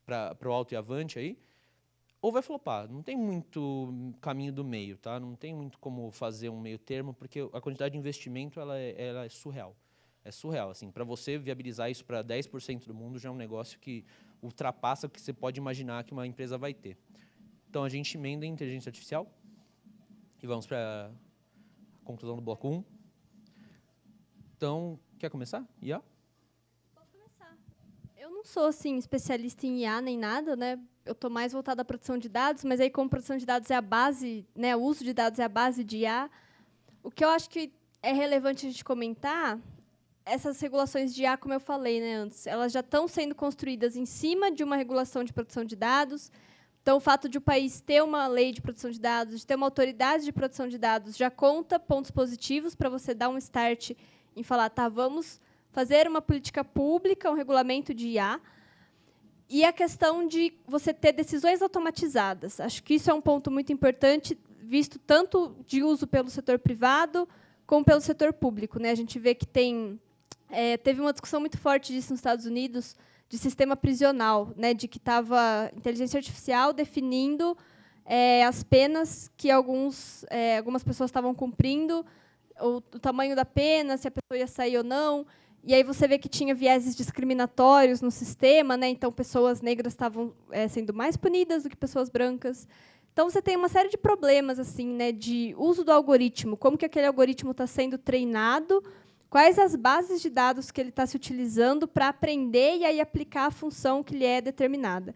para o alto e avante aí, ou vai flopar. Não tem muito caminho do meio, tá? Não tem muito como fazer um meio termo, porque a quantidade de investimento ela é surreal. É surreal, assim. Para você viabilizar isso para 10% do mundo já é um negócio que ultrapassa o que você pode imaginar que uma empresa vai ter. Então a gente emenda em inteligência artificial e vamos para a conclusão do bloco 1. Então, quer começar? IA? Posso começar. Eu não sou assim especialista em IA nem nada, né? Eu estou mais voltada à produção de dados, mas aí como produção de dados é a base, né? O uso de dados é a base de IA. O que eu acho que é relevante a gente comentar, essas regulações de IA, como eu falei, né, antes, elas já estão sendo construídas em cima de uma regulação de produção de dados. Então, o fato de o país ter uma lei de produção de dados, de ter uma autoridade de produção de dados, já conta pontos positivos para você dar um start em falar, tá, vamos fazer uma política pública, um regulamento de IA. E a questão de você ter decisões automatizadas. Acho que isso é um ponto muito importante, visto tanto de uso pelo setor privado como pelo setor público, né? A gente vê que teve uma discussão muito forte disso nos Estados Unidos, de sistema prisional, né? De que estava inteligência artificial definindo as penas que algumas pessoas estavam cumprindo, o tamanho da pena, se a pessoa ia sair ou não. E aí você vê que tinha vieses discriminatórios no sistema, né? Então pessoas negras estavam sendo mais punidas do que pessoas brancas. Então você tem uma série de problemas assim, né, de uso do algoritmo, como que aquele algoritmo está sendo treinado, quais as bases de dados que ele está se utilizando para aprender e aí aplicar a função que lhe é determinada.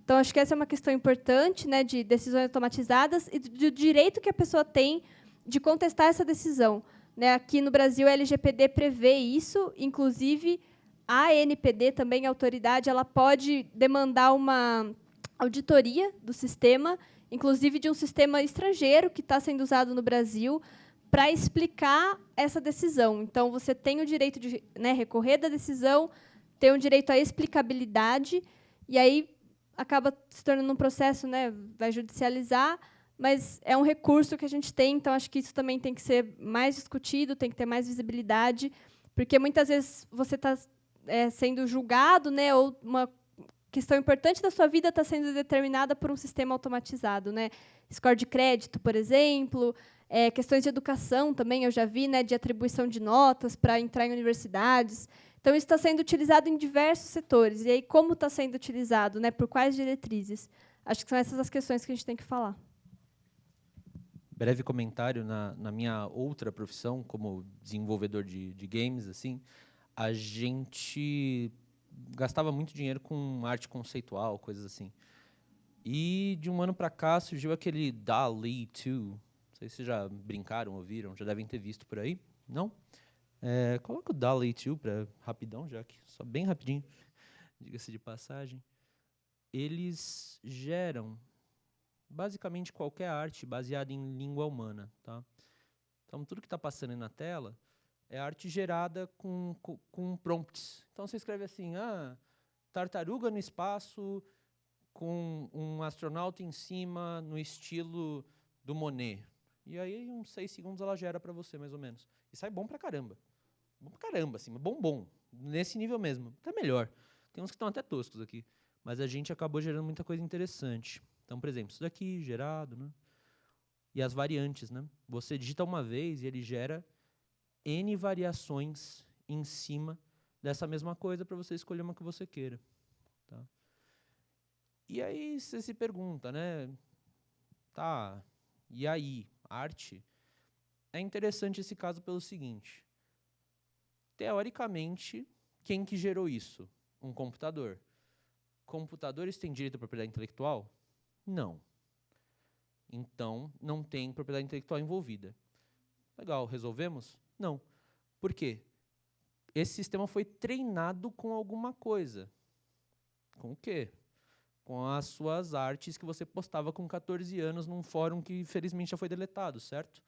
Então acho que essa é uma questão importante, né, de decisões automatizadas e do direito que a pessoa tem de contestar essa decisão. Né, aqui no Brasil, a LGPD prevê isso, inclusive a ANPD, também a autoridade, ela pode demandar uma auditoria do sistema, inclusive de um sistema estrangeiro que está sendo usado no Brasil, para explicar essa decisão. Então, você tem o direito de, né, recorrer da decisão, tem o direito à explicabilidade, e aí acaba se tornando um processo, né, vai judicializar, mas é um recurso que a gente tem, então acho que isso também tem que ser mais discutido, tem que ter mais visibilidade, porque muitas vezes você está sendo julgado, né, ou uma questão importante da sua vida está sendo determinada por um sistema automatizado, né? Score de crédito, por exemplo, questões de educação também, eu já vi, né, de atribuição de notas para entrar em universidades. Então, isso está sendo utilizado em diversos setores. E aí, como está sendo utilizado, né, por quais diretrizes? Acho que são essas as questões que a gente tem que falar. Breve comentário na minha outra profissão, como desenvolvedor de games, assim, a gente gastava muito dinheiro com arte conceitual, coisas assim. E de um ano para cá surgiu aquele DALL-E 2. Não sei se vocês já brincaram, ouviram, já devem ter visto por aí. Não? Coloca o DALL-E 2 para rapidão, Jack, só bem rapidinho, diga-se de passagem. Eles geram basicamente qualquer arte baseada em língua humana, tá? Então, tudo que está passando aí na tela é arte gerada com prompts. Então, você escreve assim, tartaruga no espaço com um astronauta em cima no estilo do Monet. E aí, em uns 6 segundos, ela gera para você, mais ou menos. E sai bom pra caramba. Bom pra caramba, assim, bom. Nesse nível mesmo. Até melhor. Tem uns que estão até toscos aqui. Mas a gente acabou gerando muita coisa interessante. Então, por exemplo, isso daqui, gerado, né? E as variantes, né? Você digita uma vez e ele gera N variações em cima dessa mesma coisa para você escolher uma que você queira. Tá? E aí você se pergunta, né? Tá, e aí? Arte? É interessante esse caso pelo seguinte. Teoricamente, quem que gerou isso? Um computador. Computadores têm direito à propriedade intelectual? Não. Então, não tem propriedade intelectual envolvida. Legal, resolvemos? Não. Por quê? Esse sistema foi treinado com alguma coisa. Com o quê? Com as suas artes que você postava com 14 anos num fórum que, felizmente, já foi deletado, certo?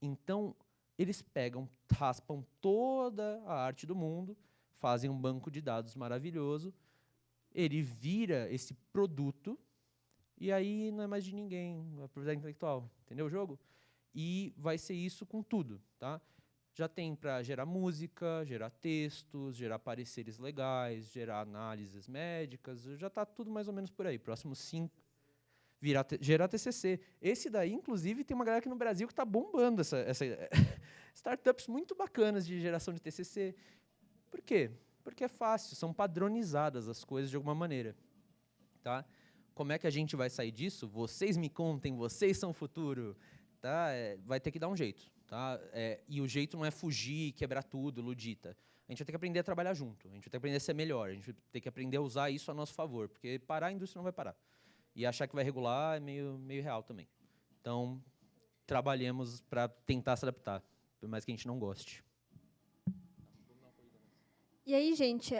Então, eles pegam, raspam toda a arte do mundo, fazem um banco de dados maravilhoso, ele vira esse produto, e aí não é mais de ninguém, a propriedade intelectual. Entendeu o jogo? E vai ser isso com tudo, tá? Já tem para gerar música, gerar textos, gerar pareceres legais, gerar análises médicas, já está tudo mais ou menos por aí. Próximo 5, gerar TCC. Esse daí, inclusive, tem uma galera aqui no Brasil que está bombando essa startups muito bacanas de geração de TCC. Por quê? Porque é fácil, são padronizadas as coisas de alguma maneira. Tá? Como é que a gente vai sair disso? Vocês me contem, vocês são o futuro. Tá? Vai ter que dar um jeito. Tá? E o jeito não é fugir, quebrar tudo, ludita. A gente vai ter que aprender a trabalhar junto, a gente vai ter que aprender a ser melhor, a gente vai ter que aprender a usar isso a nosso favor, porque parar a indústria não vai parar. E achar que vai regular é meio real também. Então, trabalhemos para tentar se adaptar, por mais que a gente não goste. E aí, gente,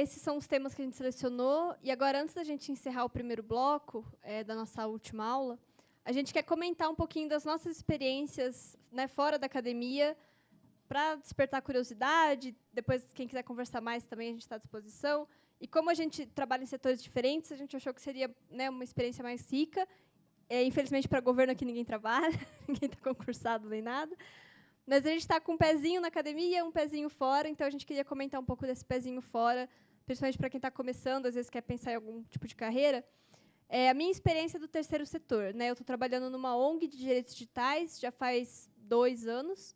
esses são os temas que a gente selecionou. E agora, antes da gente encerrar o primeiro bloco da nossa última aula, a gente quer comentar um pouquinho das nossas experiências, né, fora da academia, para despertar curiosidade. Depois, quem quiser conversar mais também, a gente está à disposição. E como a gente trabalha em setores diferentes, a gente achou que seria, né, uma experiência mais rica. Infelizmente, para governo aqui ninguém trabalha, ninguém está concursado nem nada. Mas a gente está com um pezinho na academia, um pezinho fora, então a gente queria comentar um pouco desse pezinho fora, principalmente para quem está começando, às vezes quer pensar em algum tipo de carreira. A minha experiência do terceiro setor, né? Eu estou trabalhando numa ONG de direitos digitais, já faz 2 anos.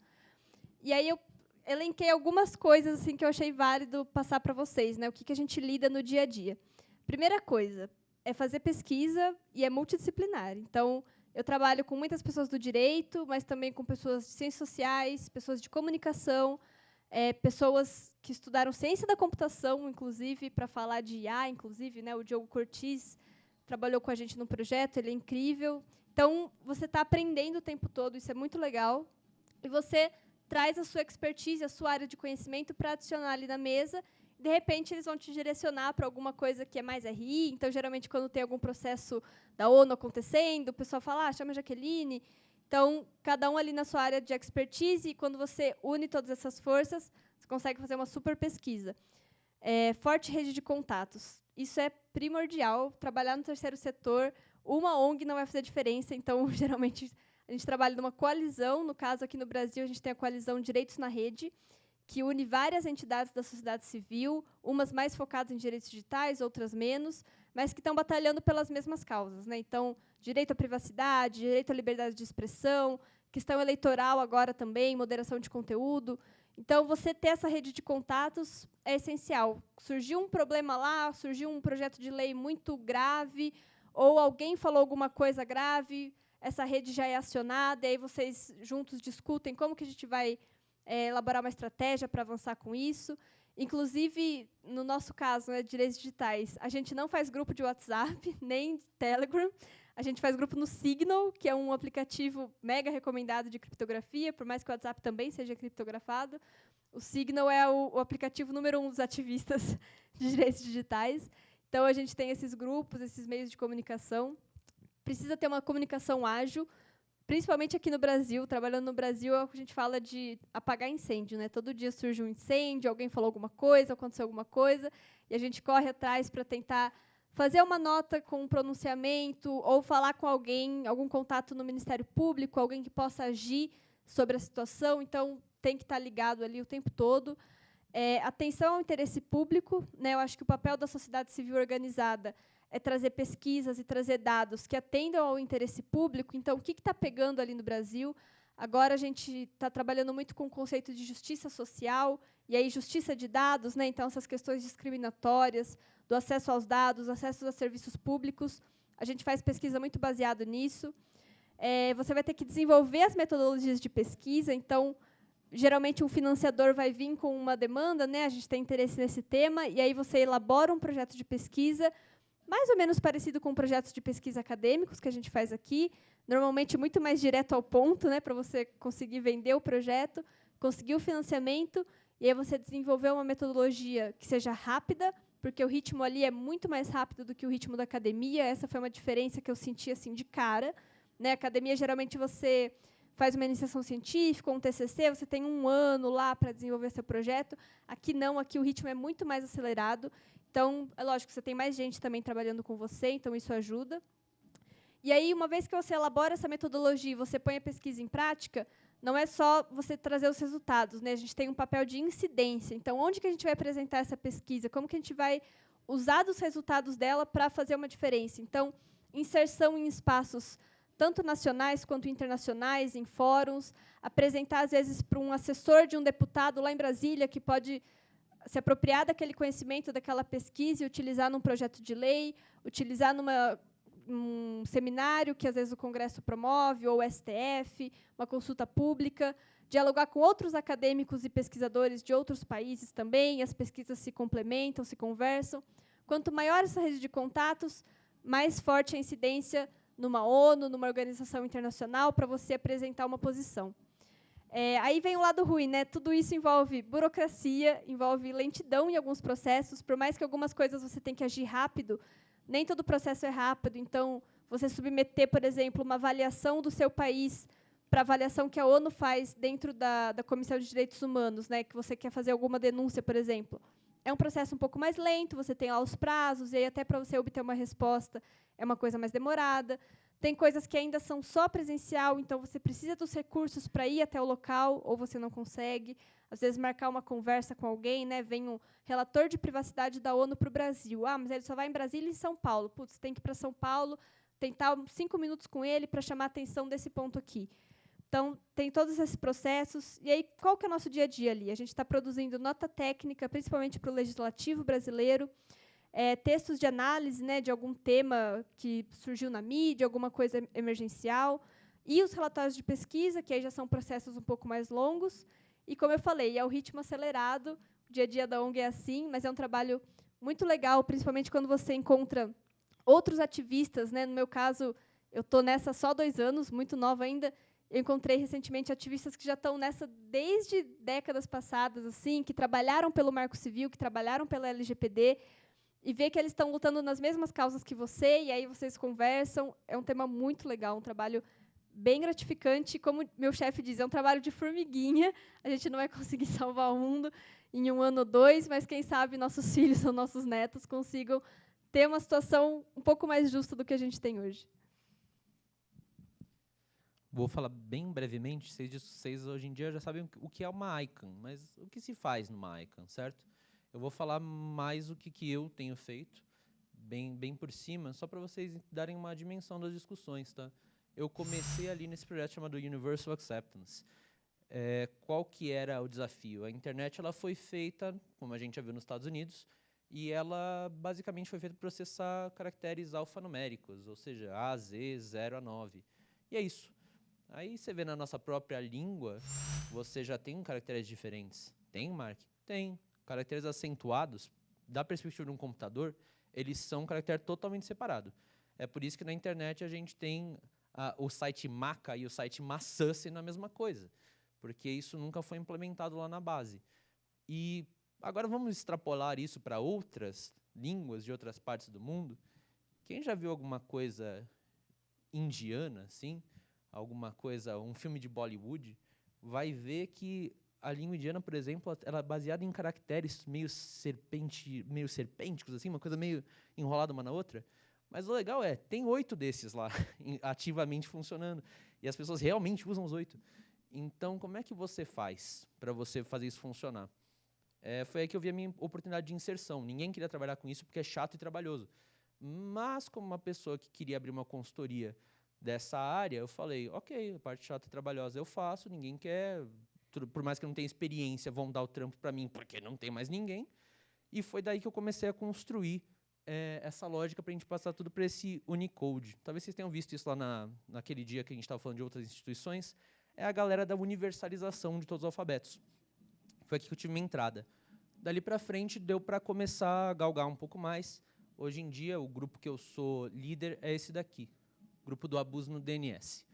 E aí eu elenquei algumas coisas assim, que eu achei válido passar para vocês, né? O que a gente lida no dia a dia. Primeira coisa é fazer pesquisa e é multidisciplinar. Então, eu trabalho com muitas pessoas do direito, mas também com pessoas de ciências sociais, pessoas de comunicação, pessoas que estudaram ciência da computação, inclusive, para falar de IA, inclusive, né? O Diogo Cortiz trabalhou com a gente num projeto, ele é incrível. Então, você está aprendendo o tempo todo, isso é muito legal. E você traz a sua expertise, a sua área de conhecimento para adicionar ali na mesa. De repente, eles vão te direcionar para alguma coisa que é mais RI. Então, geralmente, quando tem algum processo da ONU acontecendo, o pessoal fala, chama a Jaqueline. Então, cada um ali na sua área de expertise, e quando você une todas essas forças, você consegue fazer uma super pesquisa. Forte rede de contatos. Isso é primordial. Trabalhar no terceiro setor, uma ONG não vai fazer diferença. Então, geralmente, a gente trabalha numa coalizão. No caso, aqui no Brasil, a gente tem a coalizão Direitos na Rede, que une várias entidades da sociedade civil, umas mais focadas em direitos digitais, outras menos, mas que estão batalhando pelas mesmas causas, né? Então, direito à privacidade, direito à liberdade de expressão, questão eleitoral agora também, moderação de conteúdo. Então, você ter essa rede de contatos é essencial. Surgiu um problema lá, surgiu um projeto de lei muito grave, ou alguém falou alguma coisa grave, essa rede já é acionada, e aí vocês juntos discutem como que a gente vai elaborar uma estratégia para avançar com isso. Inclusive, no nosso caso, né, direitos digitais, a gente não faz grupo de WhatsApp, nem de Telegram. A gente faz grupo no Signal, que é um aplicativo mega recomendado de criptografia, por mais que o WhatsApp também seja criptografado. O Signal é o aplicativo número 1 dos ativistas de direitos digitais. Então, a gente tem esses grupos, esses meios de comunicação. Precisa ter uma comunicação ágil, principalmente aqui no Brasil. Trabalhando no Brasil, a gente fala de apagar incêndio, né? Todo dia surge um incêndio, alguém falou alguma coisa, aconteceu alguma coisa, e a gente corre atrás para tentar fazer uma nota com um pronunciamento ou falar com alguém, algum contato no Ministério Público, alguém que possa agir sobre a situação. Então, tem que estar ligado ali o tempo todo. Atenção ao interesse público, né? Eu acho que o papel da sociedade civil organizada é trazer pesquisas e trazer dados que atendam ao interesse público. Então, o que está pegando ali no Brasil? Agora, a gente está trabalhando muito com o conceito de justiça social, e aí justiça de dados, né? Então, essas questões discriminatórias, do acesso aos dados, acesso a serviços públicos. A gente faz pesquisa muito baseado nisso. Você vai ter que desenvolver as metodologias de pesquisa. Então, geralmente um financiador vai vir com uma demanda, né? A gente tem interesse nesse tema, e aí você elabora um projeto de pesquisa, mais ou menos parecido com projetos de pesquisa acadêmicos que a gente faz aqui, normalmente muito mais direto ao ponto, né, para você conseguir vender o projeto, conseguir o financiamento, e aí você desenvolver uma metodologia que seja rápida, porque o ritmo ali é muito mais rápido do que o ritmo da academia. Essa foi uma diferença que eu senti assim de cara, né? Academia, geralmente, você faz uma iniciação científica, um TCC, você tem 1 ano lá para desenvolver seu projeto. Aqui não, aqui o ritmo é muito mais acelerado. Então, é lógico, você tem mais gente também trabalhando com você, então isso ajuda. E aí, uma vez que você elabora essa metodologia e você põe a pesquisa em prática, não é só você trazer os resultados, né? A gente tem um papel de incidência. Então, onde que a gente vai apresentar essa pesquisa? Como que a gente vai usar dos resultados dela para fazer uma diferença? Então, inserção em espaços tanto nacionais quanto internacionais, em fóruns, apresentar, às vezes, para um assessor de um deputado lá em Brasília, que pode se apropriar daquele conhecimento, daquela pesquisa e utilizar num projeto de lei, utilizar um seminário que, às vezes, o Congresso promove, ou o STF, uma consulta pública, dialogar com outros acadêmicos e pesquisadores de outros países também, as pesquisas se complementam, se conversam. Quanto maior essa rede de contatos, mais forte a incidência numa ONU, numa organização internacional, para você apresentar uma posição. Aí vem o lado ruim, né? Tudo isso envolve burocracia, envolve lentidão em alguns processos, por mais que algumas coisas você tenha que agir rápido, nem todo processo é rápido. Então, você submeter, por exemplo, uma avaliação do seu país para a avaliação que a ONU faz dentro da Comissão de Direitos Humanos, né, que você quer fazer alguma denúncia, por exemplo. É um processo um pouco mais lento, você tem lá os prazos, e aí até para você obter uma resposta é uma coisa mais demorada. Tem coisas que ainda são só presencial, então você precisa dos recursos para ir até o local, ou você não consegue. Às vezes, marcar uma conversa com alguém, né? Vem um relator de privacidade da ONU para o Brasil. Ah, mas ele só vai em Brasília e em São Paulo. Putz, tem que ir para São Paulo, tentar 5 minutos com ele para chamar a atenção desse ponto aqui. Então, tem todos esses processos. E aí, qual que é o nosso dia a dia ali? A gente está produzindo nota técnica, principalmente para o legislativo brasileiro, textos de análise, né, de algum tema que surgiu na mídia, alguma coisa emergencial, e os relatórios de pesquisa, que aí já são processos um pouco mais longos. E, como eu falei, é o ritmo acelerado, o dia a dia da ONG é assim, mas é um trabalho muito legal, principalmente quando você encontra outros ativistas, né? No meu caso, eu estou nessa só 2 anos, muito nova ainda. Eu encontrei recentemente ativistas que já estão nessa desde décadas passadas, assim, que trabalharam pelo Marco Civil, que trabalharam pela LGPD, e ver que eles estão lutando nas mesmas causas que você, e aí vocês conversam. É um tema muito legal, um trabalho bem gratificante. Como meu chefe diz, é um trabalho de formiguinha. A gente não vai conseguir salvar o mundo em 1 ano ou 2, mas, quem sabe, nossos filhos ou nossos netos consigam ter uma situação um pouco mais justa do que a gente tem hoje. Vou falar bem brevemente. Vocês hoje em dia já sabem o que é uma ICANN, mas o que se faz numa ICANN, certo? Eu vou falar mais o que eu tenho feito, bem por cima, só para vocês darem uma dimensão das discussões, tá? Eu comecei ali nesse projeto chamado Universal Acceptance. Qual que era o desafio? A internet ela foi feita, como a gente já viu nos Estados Unidos, e ela basicamente foi feita para processar caracteres alfanuméricos, ou seja, A, Z, 0 a 9. E é isso. Aí você vê na nossa própria língua, você já tem caracteres diferentes. Tem, Mark? Tem. Caracteres acentuados, da perspectiva de um computador, eles são um caractere totalmente separado. É por isso que na internet a gente tem o site Maca e o site maçã sendo a mesma coisa, porque isso nunca foi implementado lá na base. E agora vamos extrapolar isso para outras línguas de outras partes do mundo. Quem já viu alguma coisa indiana, assim, alguma coisa, um filme de Bollywood, vai ver que a língua indiana, por exemplo, ela é baseada em caracteres meio serpênticos, assim, uma coisa meio enrolada uma na outra. Mas o legal tem 8 desses lá, ativamente funcionando. E as pessoas realmente usam os 8. Então, como é que você faz para você fazer isso funcionar? Foi aí que eu vi a minha oportunidade de inserção. Ninguém queria trabalhar com isso porque é chato e trabalhoso. Mas, como uma pessoa que queria abrir uma consultoria dessa área, eu falei, ok, a parte chata e trabalhosa eu faço, ninguém quer... Por mais que eu não tenha experiência, vão dar o trampo para mim, porque não tem mais ninguém. E foi daí que eu comecei a construir essa lógica para a gente passar tudo para esse Unicode. Talvez vocês tenham visto isso lá naquele dia que a gente estava falando de outras instituições. é a galera da universalização de todos os alfabetos. Foi aqui que eu tive minha entrada. Dali para frente, deu para começar a galgar um pouco mais. Hoje em dia, o grupo que eu sou líder é esse daqui, grupo do abuso no DNS.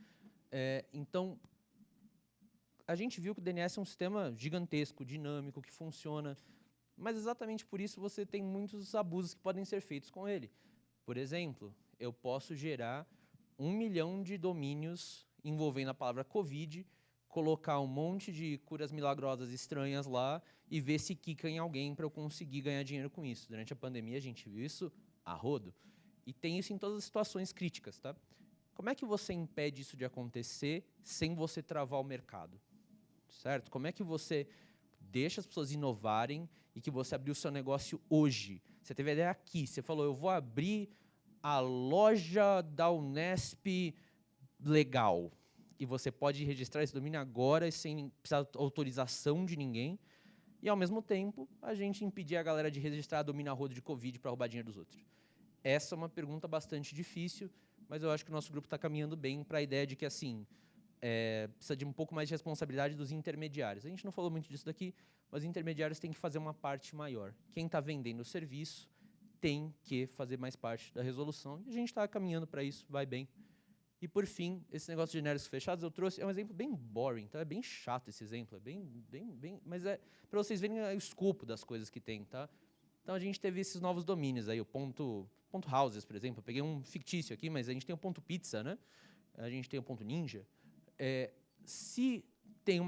Então, a gente viu que o DNS é um sistema gigantesco, dinâmico, que funciona, mas exatamente por isso você tem muitos abusos que podem ser feitos com ele. Por exemplo, eu posso gerar 1 milhão de domínios envolvendo a palavra Covid, colocar um monte de curas milagrosas estranhas lá e ver se quica em alguém para eu conseguir ganhar dinheiro com isso. Durante a pandemia, a gente viu isso a rodo. E tem isso em todas as situações críticas, tá? Como é que você impede isso de acontecer sem você travar o mercado? Certo? Como é que você deixa as pessoas inovarem e que você abriu o seu negócio hoje? Você teve a ideia aqui, você falou, eu vou abrir a loja da Unesp legal. E você pode registrar esse domínio agora sem precisar de autorização de ninguém. E, ao mesmo tempo, a gente impedir a galera de registrar domínio a rodo de Covid para roubar dinheiro dos outros. Essa é uma pergunta bastante difícil, mas eu acho que o nosso grupo está caminhando bem para a ideia de que, assim, precisa de um pouco mais de responsabilidade dos intermediários. A gente não falou muito disso daqui, mas os intermediários têm que fazer uma parte maior. Quem está vendendo o serviço tem que fazer mais parte da resolução, e a gente está caminhando para isso, vai bem. E, por fim, esse negócio de genéricos fechados, eu trouxe, é um exemplo bem boring, tá? É bem chato esse exemplo, mas é para vocês verem o escopo das coisas que tem, tá? Então, a gente teve esses novos domínios aí, o ponto houses, por exemplo. Eu peguei um fictício aqui, mas a gente tem o ponto pizza, né? A gente tem o ponto ninja. Se tem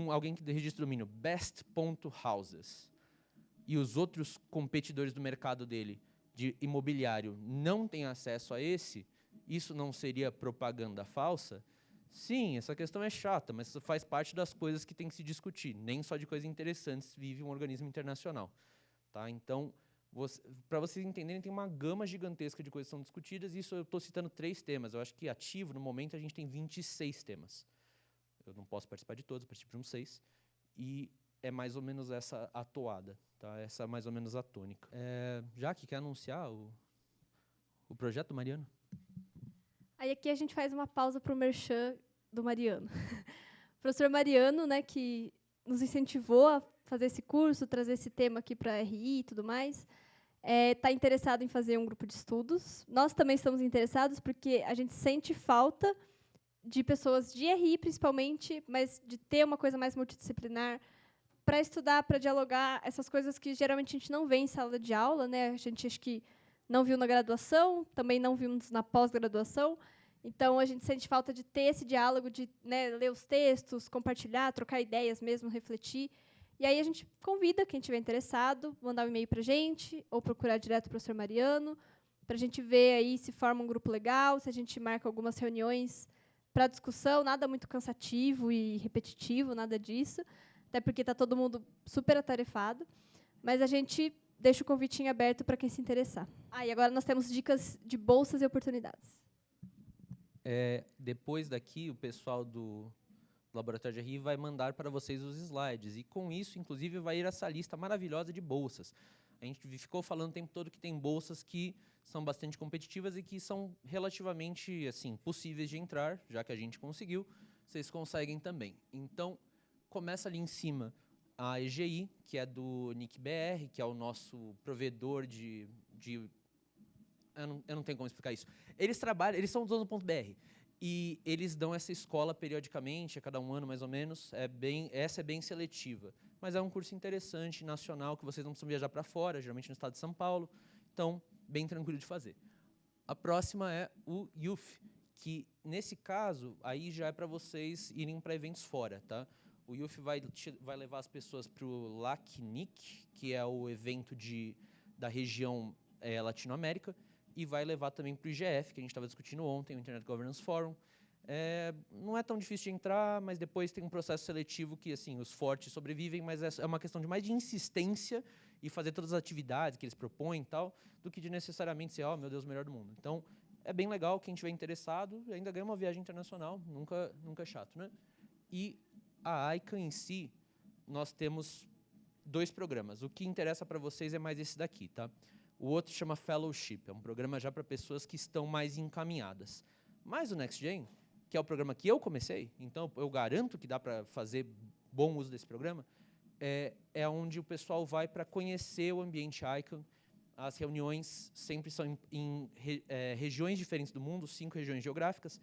alguém que registra o domínio best.houses e os outros competidores do mercado dele, de imobiliário, não têm acesso a esse, isso não seria propaganda falsa? Sim, essa questão é chata, mas isso faz parte das coisas que tem que se discutir. Nem só de coisas interessantes vive um organismo internacional. Tá? Então, para vocês entenderem, tem uma gama gigantesca de coisas que são discutidas, e isso eu estou citando 3 temas. Eu acho que ativo, no momento, a gente tem 26 temas. Eu não posso participar de todos, eu participo de uns 6. E é mais ou menos essa a toada, tá? Essa é mais ou menos a tônica. Jaque, quer anunciar o projeto do Mariano? Aí aqui a gente faz uma pausa para o merchan do Mariano. O professor Mariano, né, que nos incentivou a fazer esse curso, trazer esse tema aqui para a RI e tudo mais, está interessado em fazer um grupo de estudos. Nós também estamos interessados porque a gente sente falta de pessoas de RI, principalmente, mas de ter uma coisa mais multidisciplinar para estudar, para dialogar, essas coisas que geralmente a gente não vê em sala de aula, né? A gente acho que não viu na graduação, também não vimos na pós-graduação. Então, a gente sente falta de ter esse diálogo, de, né, ler os textos, compartilhar, trocar ideias mesmo, refletir. E aí a gente convida quem estiver interessado, mandar um e-mail para a gente, ou procurar direto o professor Mariano, para a gente ver aí se forma um grupo legal, se a gente marca algumas reuniões para discussão, nada muito cansativo e repetitivo, nada disso, até porque está todo mundo super atarefado. Mas a gente deixa o convitinho aberto para quem se interessar. E agora nós temos dicas de bolsas e oportunidades. Depois daqui, o pessoal do Laboratório de RI vai mandar para vocês os slides. E, com isso, inclusive, vai ir essa lista maravilhosa de bolsas. A gente ficou falando o tempo todo que tem bolsas que são bastante competitivas e que são relativamente assim, possíveis de entrar, já que a gente conseguiu. Vocês conseguem também. Então, começa ali em cima a EGI, que é do NICBR, que é o nosso provedor de eu não tenho como explicar isso. Eles são donos do .br, e eles dão essa escola periodicamente, a cada um ano mais ou menos. Essa é bem seletiva, mas é um curso interessante, nacional, que vocês não precisam viajar para fora, geralmente no estado de São Paulo, então, bem tranquilo de fazer. A próxima é o YUF, que, nesse caso, aí já é para vocês irem para eventos fora, tá? O YUF vai levar as pessoas para o LACNIC, que é o evento da região Latinoamérica, e vai levar também para o IGF, que a gente estava discutindo ontem, o Internet Governance Forum. Não é tão difícil de entrar, mas depois tem um processo seletivo que, assim, os fortes sobrevivem, mas é uma questão de mais de insistência e fazer todas as atividades que eles propõem e tal, do que de necessariamente ser, meu Deus, o melhor do mundo. Então, é bem legal, quem estiver interessado, ainda ganha uma viagem internacional, nunca é chato, né? E a ICANN em si, nós temos 2 programas. O que interessa para vocês é mais esse daqui, tá? O outro chama Fellowship, é um programa já para pessoas que estão mais encaminhadas. Mas o NextGen que é o programa que eu comecei, então eu garanto que dá para fazer bom uso desse programa, é onde o pessoal vai para conhecer o ambiente Icon. As reuniões sempre são em regiões diferentes do mundo, 5 regiões geográficas,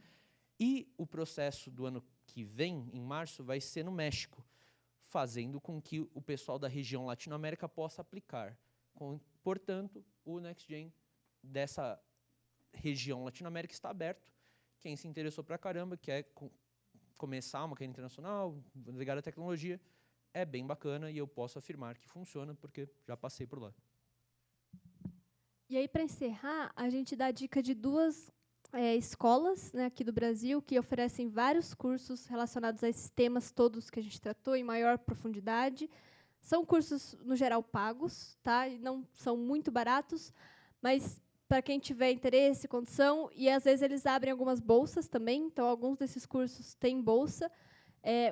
e o processo do ano que vem, em março, vai ser no México, fazendo com que o pessoal da região Latinoamérica possa aplicar. Portanto, o NextGen dessa região Latinoamérica está aberto. Quem se interessou pra caramba, quer começar uma carreira internacional, ligada à tecnologia, é bem bacana e eu posso afirmar que funciona, porque já passei por lá. E aí, para encerrar, a gente dá a dica de 2 escolas, né, aqui do Brasil, que oferecem vários cursos relacionados a esses temas todos que a gente tratou em maior profundidade. São cursos, no geral, pagos, tá? E não são muito baratos, mas para quem tiver interesse, condição, e às vezes eles abrem algumas bolsas também, então alguns desses cursos têm bolsa.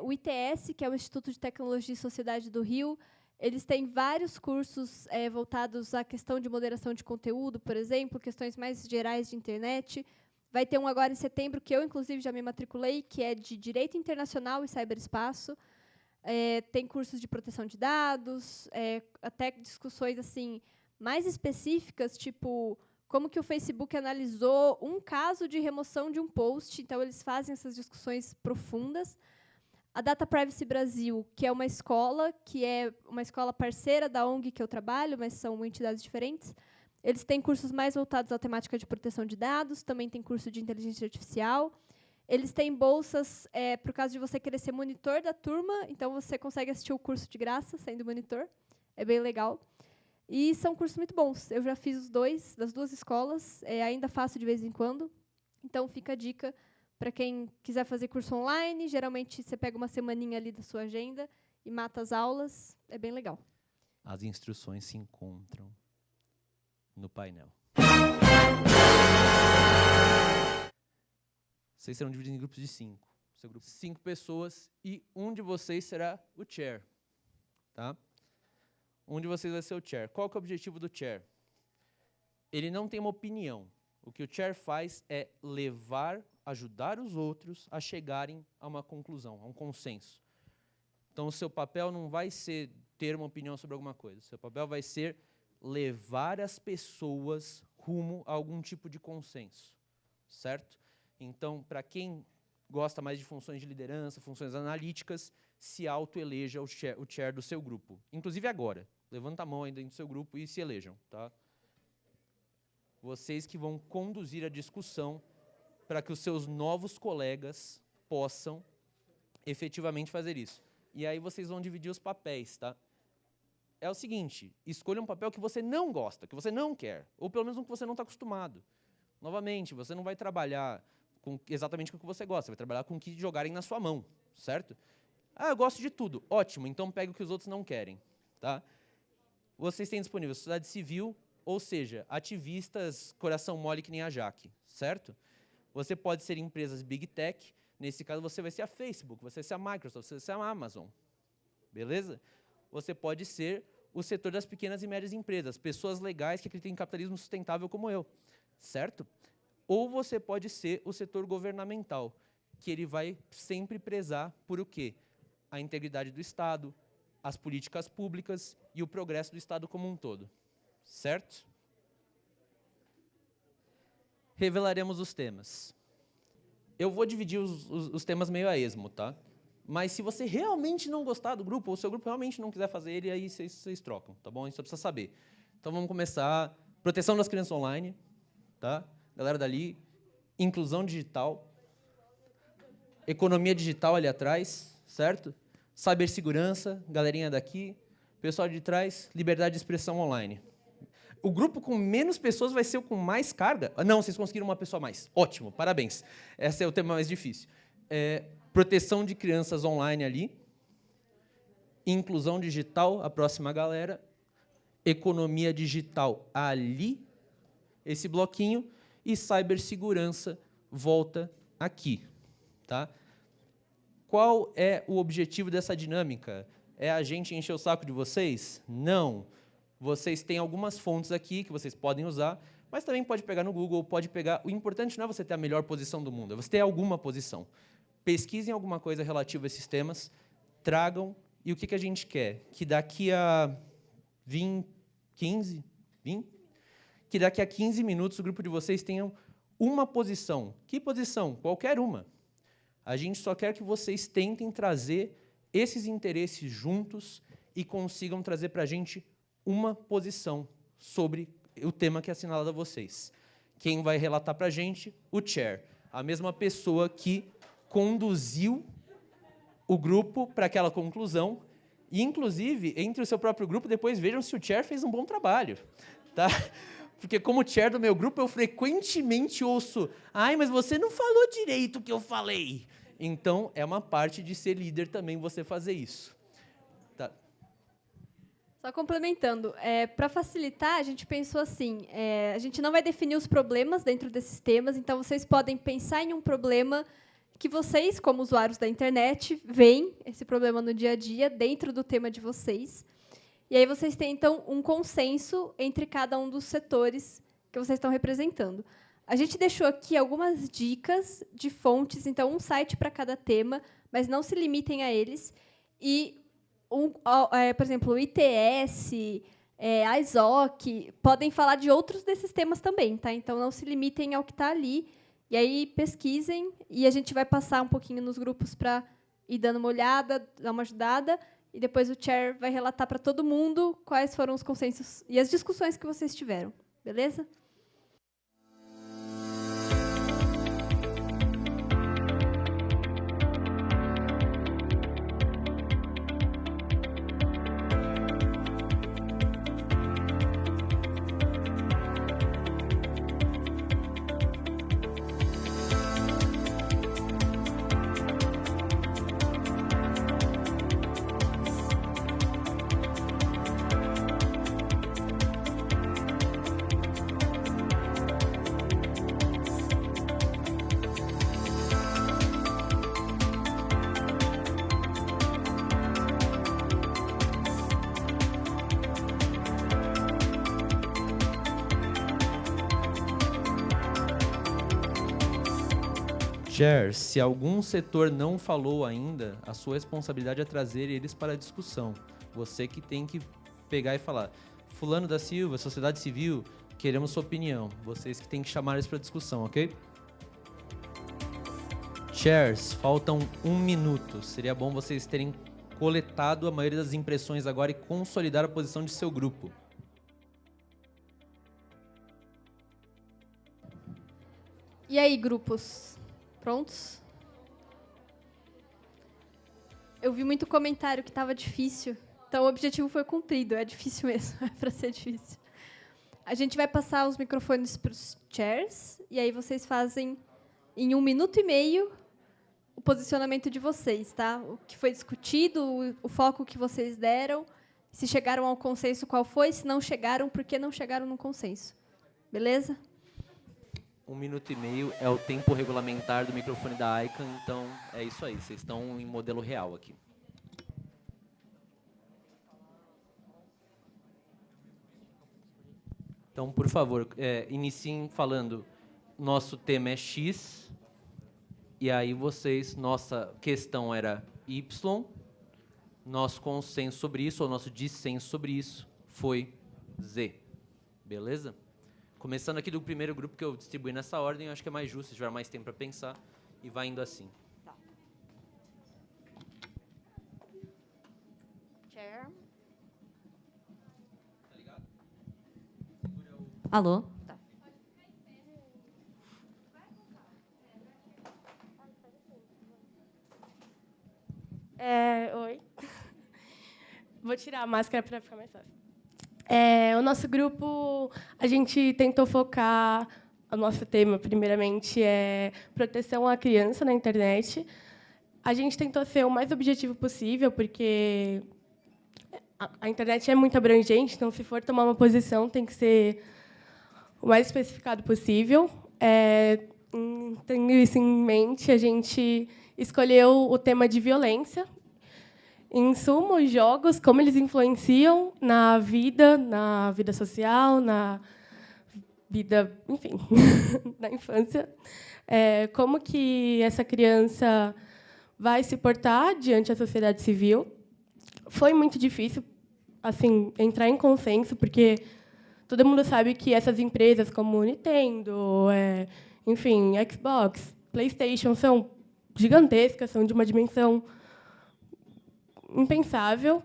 O ITS, que é o Instituto de Tecnologia e Sociedade do Rio, eles têm vários cursos voltados à questão de moderação de conteúdo, por exemplo, questões mais gerais de internet. Vai ter um agora em setembro, que eu, inclusive, já me matriculei, que é de Direito Internacional e Cyberespaço. Tem cursos de proteção de dados, até discussões assim mais específicas, tipo como que o Facebook analisou um caso de remoção de um post. Então, eles fazem essas discussões profundas. A Data Privacy Brasil, que é uma escola parceira da ONG que eu trabalho, mas são entidades diferentes. Eles têm cursos mais voltados à temática de proteção de dados, também tem curso de inteligência artificial. Eles têm bolsas por caso de você querer ser monitor da turma, então você consegue assistir o curso de graça, sendo monitor. É bem legal. E são cursos muito bons. Eu já fiz os 2, das 2 escolas, ainda faço de vez em quando. Então, fica a dica para quem quiser fazer curso online. Geralmente, você pega uma semaninha ali da sua agenda e mata as aulas. É bem legal. As instruções se encontram no painel. Vocês serão divididos em grupos de 5. Seu grupo 5 pessoas e um de vocês será o chair. Tá? Um de vocês vai ser o chair. Qual que é o objetivo do chair? Ele não tem uma opinião. O que o chair faz é ajudar os outros a chegarem a uma conclusão, a um consenso. Então, o seu papel não vai ser ter uma opinião sobre alguma coisa. O seu papel vai ser levar as pessoas rumo a algum tipo de consenso. Certo? Então, para quem gosta mais de funções de liderança, funções analíticas, se autoeleja o chair do seu grupo. Inclusive agora. Levanta a mão aí dentro do seu grupo e se elejam. Tá? Vocês que vão conduzir a discussão para que os seus novos colegas possam efetivamente fazer isso. E aí vocês vão dividir os papéis. Tá? É o seguinte, escolha um papel que você não gosta, que você não quer, ou pelo menos um que você não está acostumado. Novamente, você não vai trabalhar exatamente com o que você gosta, vai trabalhar com o que jogarem na sua mão, certo? Ah, eu gosto de tudo. Ótimo, então pega o que os outros não querem. Tá? Vocês têm disponível sociedade civil, ou seja, ativistas coração mole que nem a Jaque, certo? Você pode ser empresas Big Tech, nesse caso você vai ser a Facebook, você vai ser a Microsoft, você vai ser a Amazon, beleza? Você pode ser o setor das pequenas e médias empresas, pessoas legais que acreditam em capitalismo sustentável como eu, certo? Ou você pode ser o setor governamental, que ele vai sempre prezar por o quê? A integridade do Estado, as políticas públicas e o progresso do Estado como um todo. Certo? Revelaremos os temas. Eu vou dividir os temas meio a esmo, tá? Mas se você realmente não gostar do grupo, ou o seu grupo realmente não quiser fazer ele, aí vocês trocam, tá bom? Isso só precisa saber. Então vamos começar. Proteção das crianças online, tá? Galera dali. Inclusão digital. Economia digital ali atrás, certo? Cibersegurança, galerinha daqui. Pessoal de trás, liberdade de expressão online. O grupo com menos pessoas vai ser o com mais carga? Não, vocês conseguiram uma pessoa a mais. Ótimo, parabéns. Esse é o tema mais difícil. Proteção de crianças online ali. Inclusão digital, a próxima galera. Economia digital ali. Esse bloquinho. E cibersegurança volta aqui. Tá? Qual é o objetivo dessa dinâmica? É a gente encher o saco de vocês? Não. Vocês têm algumas fontes aqui que vocês podem usar, Mas também pode pegar no Google, pode pegar... O importante não é você ter a melhor posição do mundo, é você ter alguma posição. Pesquisem alguma coisa relativa a esses temas, tragam, e o que a gente quer? Que daqui a 15 minutos o grupo de vocês tenham uma posição. Que posição? Qualquer uma. A gente só quer que vocês tentem trazer esses interesses juntos e consigam trazer para a gente uma posição sobre o tema que é assinalado a vocês. Quem vai relatar para a gente? O chair, a mesma pessoa que conduziu o grupo para aquela conclusão, e, inclusive, entre o seu próprio grupo, depois vejam se o chair fez um bom trabalho. Tá? Porque, como chair do meu grupo, eu frequentemente ouço: ai, mas você não falou direito o que eu falei. Então, é uma parte de ser líder também você fazer isso. Tá. Só complementando, para facilitar, a gente pensou assim, a gente não vai definir os problemas dentro desses temas, então vocês podem pensar em um problema que vocês, como usuários da internet, veem esse problema no dia a dia, dentro do tema de vocês. E aí vocês têm, então, um consenso entre cada um dos setores que vocês estão representando. A gente deixou aqui algumas dicas de fontes, então, um site para cada tema, mas não se limitem a eles. E, por exemplo, o ITS, a ISOC, podem falar de outros desses temas também, tá? Então, não se limitem ao que está ali. E aí, pesquisem, e a gente vai passar um pouquinho nos grupos para ir dando uma olhada, dar uma ajudada, e depois o chair vai relatar para todo mundo quais foram os consensos e as discussões que vocês tiveram. Beleza? Chair, se algum setor não falou ainda, a sua responsabilidade é trazer eles para a discussão. Você que tem que pegar e falar: fulano da Silva, sociedade civil, queremos sua opinião. Vocês que têm que chamar eles para a discussão, ok? Chairs, faltam 1 minuto. Seria bom vocês terem coletado a maioria das impressões agora e consolidar a posição de seu grupo. E aí, grupos? Prontos? Eu vi muito comentário que estava difícil, então o objetivo foi cumprido. É difícil mesmo, é para ser difícil. A gente vai passar os microfones para os chairs, e aí vocês fazem, em 1 minuto e meio, o posicionamento de vocês, tá? O que foi discutido, o foco que vocês deram, se chegaram ao consenso, qual foi, se não chegaram, por que não chegaram no consenso. Beleza? 1 minuto e meio é o tempo regulamentar do microfone da ICANN, então é isso aí, vocês estão em modelo real aqui. Então, por favor, iniciem falando: nosso tema é X, e aí vocês, nossa questão era Y, nosso consenso sobre isso, ou nosso dissenso sobre isso, foi Z. Beleza? Começando aqui do primeiro grupo que eu distribuí nessa ordem, eu acho que é mais justo, se tiver mais tempo para pensar, e vai indo assim. Tá. Chair. Tá ligado? Alô? Tá. Oi. Vou tirar a máscara para ficar mais fácil. O nosso grupo, a gente tentou focar, o nosso tema, primeiramente, é proteção à criança na internet. A gente tentou ser o mais objetivo possível, porque a internet é muito abrangente, então, se for tomar uma posição, tem que ser o mais especificado possível. Tendo isso em mente, a gente escolheu o tema de violência. Em suma, os jogos, como eles influenciam na vida social, na vida, enfim, na infância, como que essa criança vai se portar diante da sociedade civil. Foi muito difícil, assim, entrar em consenso, porque todo mundo sabe que essas empresas como Nintendo, enfim, Xbox, PlayStation, são gigantescas, são de uma dimensão impensável.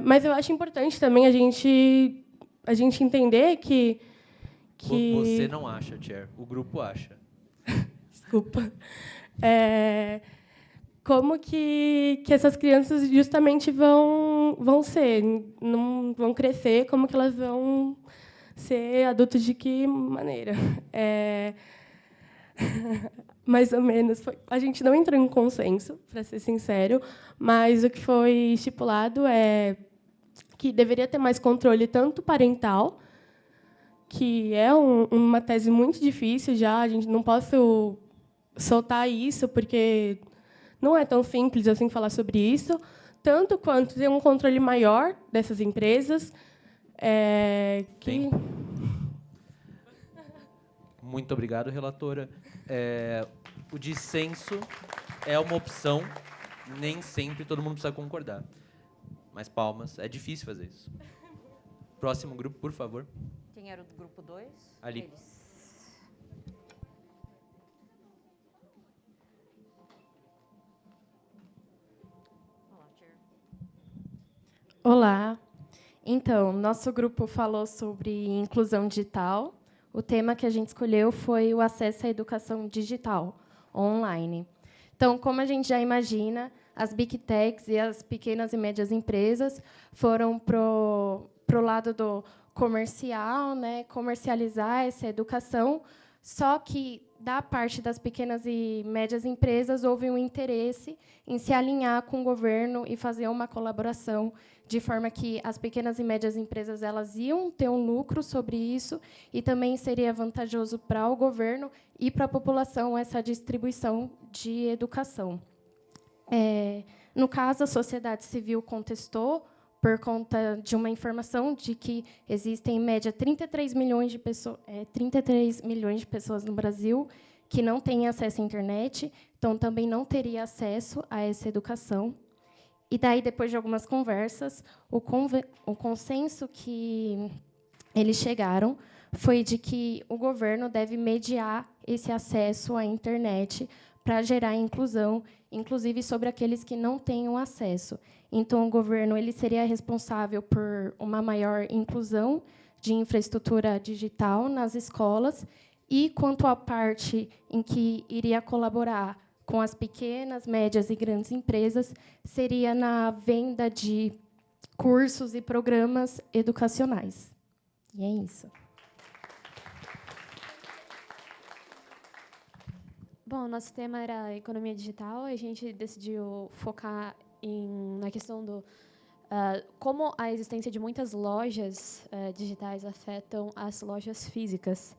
Mas eu acho importante também a gente entender que... Você não acha, Chair. O grupo acha. Desculpa. Como que essas crianças justamente vão ser, não vão crescer, como que elas vão ser adultos de que maneira? Mais ou menos. A gente não entrou em consenso, para ser sincero, mas o que foi estipulado é que deveria ter mais controle tanto parental, que é uma tese muito difícil já, a gente não posso soltar isso, porque não é tão simples assim falar sobre isso, tanto quanto ter um controle maior dessas empresas. Muito obrigado, relatora. O dissenso é uma opção, nem sempre todo mundo precisa concordar. Mas palmas, é difícil fazer isso. Próximo grupo, por favor. Quem era o do grupo 2? Ali. Olá. Então, nosso grupo falou sobre inclusão digital. O tema que a gente escolheu foi o acesso à educação digital, online. Então, como a gente já imagina, as Big Techs e as pequenas e médias empresas foram para o lado do comercial, né, comercializar essa educação, só que, da parte das pequenas e médias empresas, houve um interesse em se alinhar com o governo e fazer uma colaboração, de forma que as pequenas e médias empresas elas iam ter um lucro sobre isso e também seria vantajoso para o governo e para a população essa distribuição de educação. No caso, a sociedade civil contestou por conta de uma informação de que existem, em média, 33 milhões de pessoas no Brasil que não têm acesso à internet, então também não teria acesso a essa educação. E daí, depois de algumas conversas, o consenso que eles chegaram foi de que o governo deve mediar esse acesso à internet para gerar inclusão, inclusive sobre aqueles que não tenham acesso. Então, o governo ele seria responsável por uma maior inclusão de infraestrutura digital nas escolas e, quanto à parte em que iria colaborar com as pequenas, médias e grandes empresas, seria na venda de cursos e programas educacionais. E é isso. Bom, nosso tema era economia digital. A gente decidiu focar na questão do como a existência de muitas lojas digitais afetam as lojas físicas.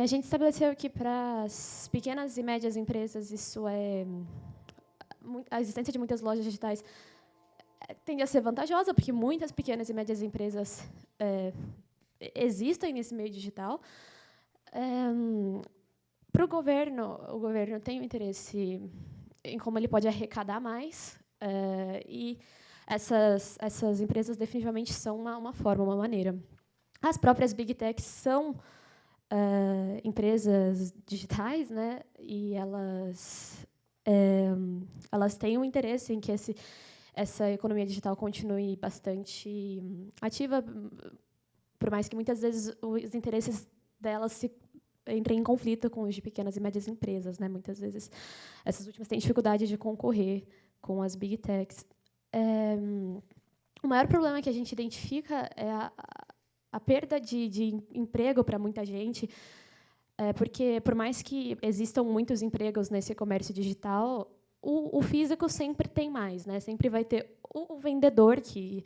A gente estabeleceu que para as pequenas e médias empresas a existência de muitas lojas digitais tende a ser vantajosa, porque muitas pequenas e médias empresas existem nesse meio digital. Para o governo tem um interesse em como ele pode arrecadar mais, e essas empresas definitivamente são uma forma, uma maneira. As próprias Big Techs são empresas digitais, né, e elas têm um interesse em que essa economia digital continue bastante ativa, por mais que muitas vezes os interesses delas entrem em conflito com os de pequenas e médias empresas, né? Muitas vezes essas últimas têm dificuldade de concorrer com as Big Techs. O maior problema que a gente identifica é a perda de emprego para muita gente, porque, por mais que existam muitos empregos nesse comércio digital, o físico sempre tem mais, né? Sempre vai ter o vendedor, que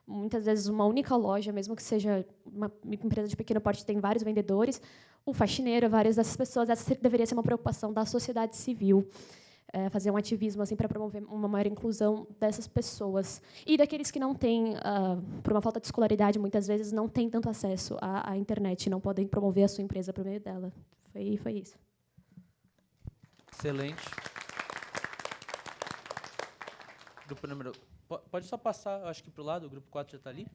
muitas vezes uma única loja, mesmo que seja uma empresa de pequeno porte, tem vários vendedores, o faxineiro, várias dessas pessoas. Essa deveria ser uma preocupação da sociedade civil. fazer um ativismo assim, para promover uma maior inclusão dessas pessoas. E daqueles que não têm, por uma falta de escolaridade, muitas vezes, não têm tanto acesso à internet, não podem promover a sua empresa por meio dela. Foi isso. Excelente. Grupo número... Pode só passar, acho que para o lado, o grupo 4 já está ali.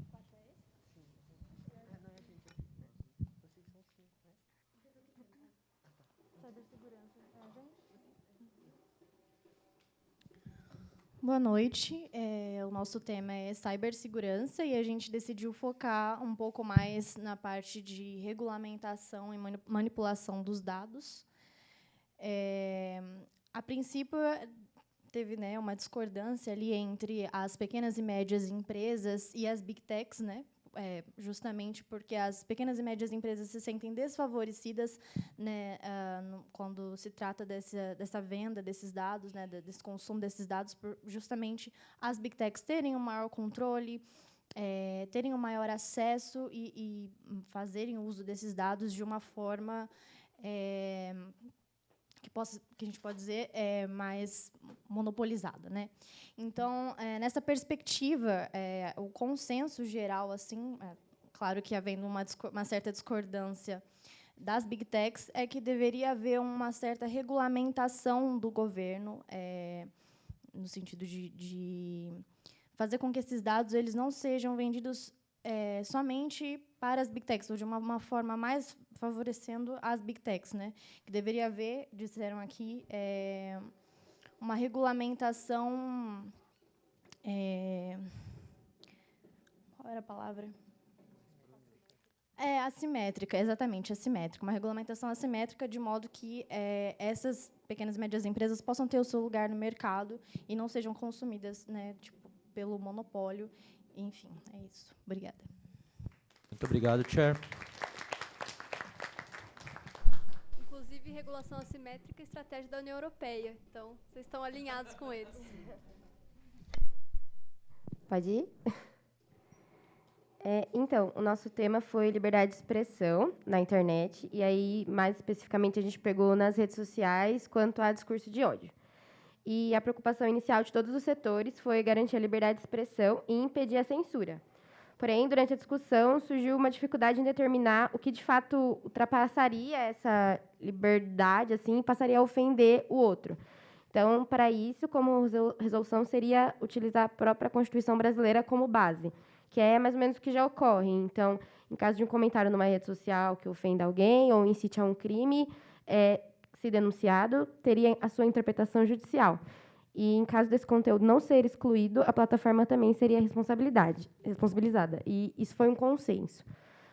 Boa noite. O nosso tema é cibersegurança e a gente decidiu focar um pouco mais na parte de regulamentação e manipulação dos dados. A princípio, teve, né, uma discordância ali entre as pequenas e médias empresas e as big techs, né? Justamente porque as pequenas e médias empresas se sentem desfavorecidas, né, quando se trata dessa venda desses dados, né, desse consumo desses dados, por justamente as big techs terem um maior controle, terem um maior acesso e fazerem uso desses dados de uma forma que a gente pode dizer mais monopolizada, né? Então, nessa perspectiva, o consenso geral, assim, claro que havendo uma certa discordância das big techs, é que deveria haver uma certa regulamentação do governo, no sentido de fazer com que esses dados eles não sejam vendidos somente para as big techs, ou de uma forma mais favorecendo as big techs, né? Que deveria haver, disseram aqui, uma regulamentação... qual era a palavra? Assimétrica, exatamente, assimétrica. Uma regulamentação assimétrica, de modo que essas pequenas e médias empresas possam ter o seu lugar no mercado e não sejam consumidas, né, tipo, pelo monopólio. Enfim, é isso. Obrigada. Muito obrigado, Chair. Inclusive, regulação assimétrica é estratégia da União Europeia. Então, vocês estão alinhados com eles. Pode ir? Então, o nosso tema foi liberdade de expressão na internet, e aí, mais especificamente, a gente pegou nas redes sociais quanto a discurso de ódio. E a preocupação inicial de todos os setores foi garantir a liberdade de expressão e impedir a censura. Porém, durante a discussão, surgiu uma dificuldade em determinar o que, de fato, ultrapassaria essa liberdade assim, e passaria a ofender o outro. Então, para isso, como resolução, seria utilizar a própria Constituição brasileira como base, que é mais ou menos o que já ocorre. Então, em caso de um comentário numa rede social que ofenda alguém ou incite a um crime, se denunciado, teria a sua interpretação judicial. E, em caso desse conteúdo não ser excluído, a plataforma também seria responsabilizada. E isso foi um consenso.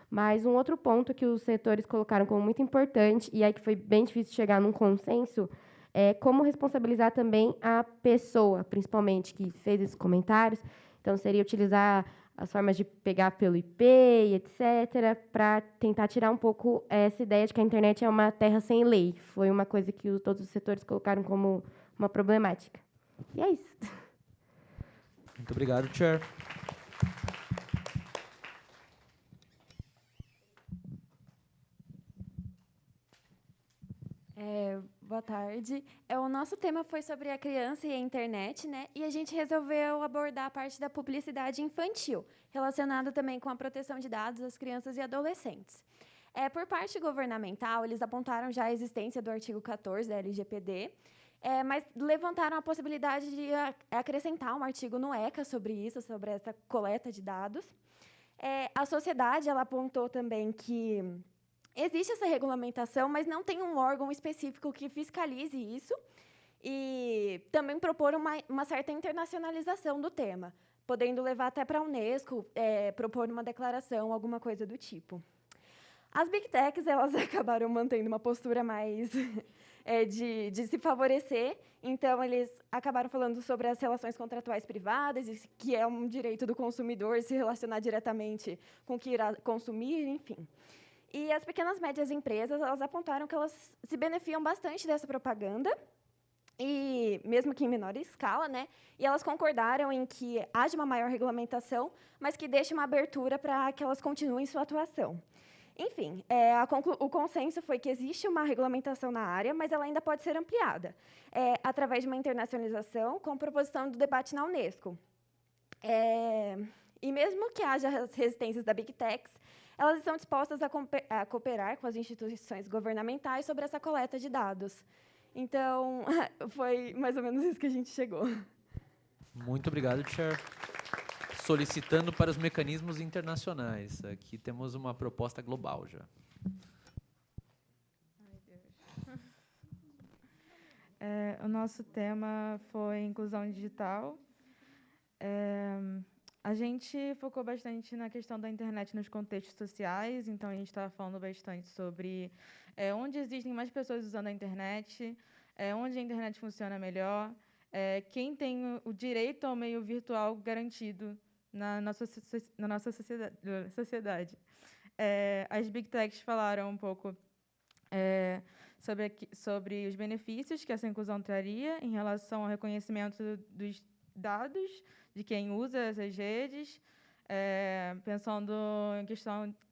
Mas um outro ponto que os setores colocaram como muito importante, e aí que foi bem difícil chegar num consenso, é como responsabilizar também a pessoa, principalmente, que fez esses comentários. Então, seria utilizar as formas de pegar pelo IP, etc., para tentar tirar um pouco essa ideia de que a internet é uma terra sem lei. Foi uma coisa que todos os setores colocaram como uma problemática. E é isso. Muito obrigado, Chair. Boa tarde. O nosso tema foi sobre a criança e a internet, né? E a gente resolveu abordar a parte da publicidade infantil, relacionada também com a proteção de dados das crianças e adolescentes. Por parte governamental, eles apontaram já a existência do artigo 14 da LGPD, mas levantaram a possibilidade de acrescentar um artigo no ECA sobre isso, sobre essa coleta de dados. A sociedade ela apontou também que existe essa regulamentação, mas não tem um órgão específico que fiscalize isso, e também propor uma certa internacionalização do tema, podendo levar até para a Unesco, propor uma declaração, alguma coisa do tipo. As Big Techs elas acabaram mantendo uma postura mais de se favorecer, então eles acabaram falando sobre as relações contratuais privadas, que é um direito do consumidor se relacionar diretamente com o que irá consumir, enfim. E as pequenas e médias empresas, elas apontaram que elas se beneficiam bastante dessa propaganda, e mesmo que em menor escala, né? E elas concordaram em que haja uma maior regulamentação, mas que deixe uma abertura para que elas continuem sua atuação. Enfim, o consenso foi que existe uma regulamentação na área, mas ela ainda pode ser ampliada, através de uma internacionalização com proposição do debate na Unesco. E mesmo que haja as resistências da Big Techs, elas estão dispostas a cooperar com as instituições governamentais sobre essa coleta de dados. Então, foi mais ou menos isso que a gente chegou. Muito obrigado, Chair. Solicitando para os mecanismos internacionais. Aqui temos uma proposta global já. O nosso tema foi inclusão digital. A gente focou bastante na questão da internet nos contextos sociais, então a gente estava falando bastante sobre onde existem mais pessoas usando a internet, onde a internet funciona melhor, quem tem o direito ao meio virtual garantido na nossa sociedade. As Big Techs falaram um pouco sobre os benefícios que essa inclusão traria em relação ao reconhecimento dos dados de quem usa essas redes, pensando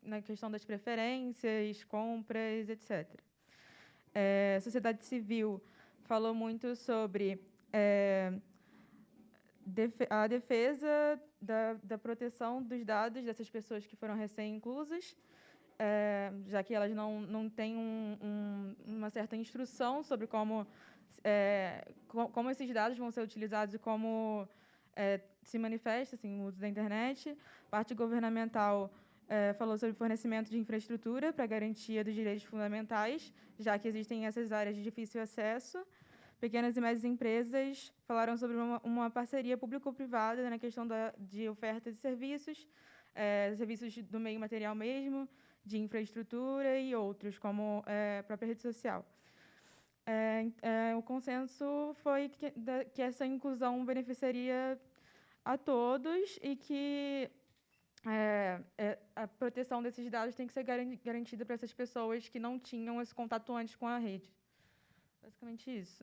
na questão das preferências, compras, etc. A sociedade civil falou muito sobre a defesa da proteção dos dados dessas pessoas que foram recém-inclusas, já que elas não têm uma certa instrução sobre como esses dados vão ser utilizados e como se manifesta assim, o uso da internet. A parte governamental falou sobre fornecimento de infraestrutura para a garantia dos direitos fundamentais, já que existem essas áreas de difícil acesso. Pequenas e médias empresas falaram sobre uma parceria público-privada na questão de oferta de serviços, serviços do meio material mesmo, de infraestrutura e outros, como a própria rede social. O consenso foi que essa inclusão beneficiaria a todos e que a proteção desses dados tem que ser garantida para essas pessoas que não tinham esse contato antes com a rede. Basicamente isso.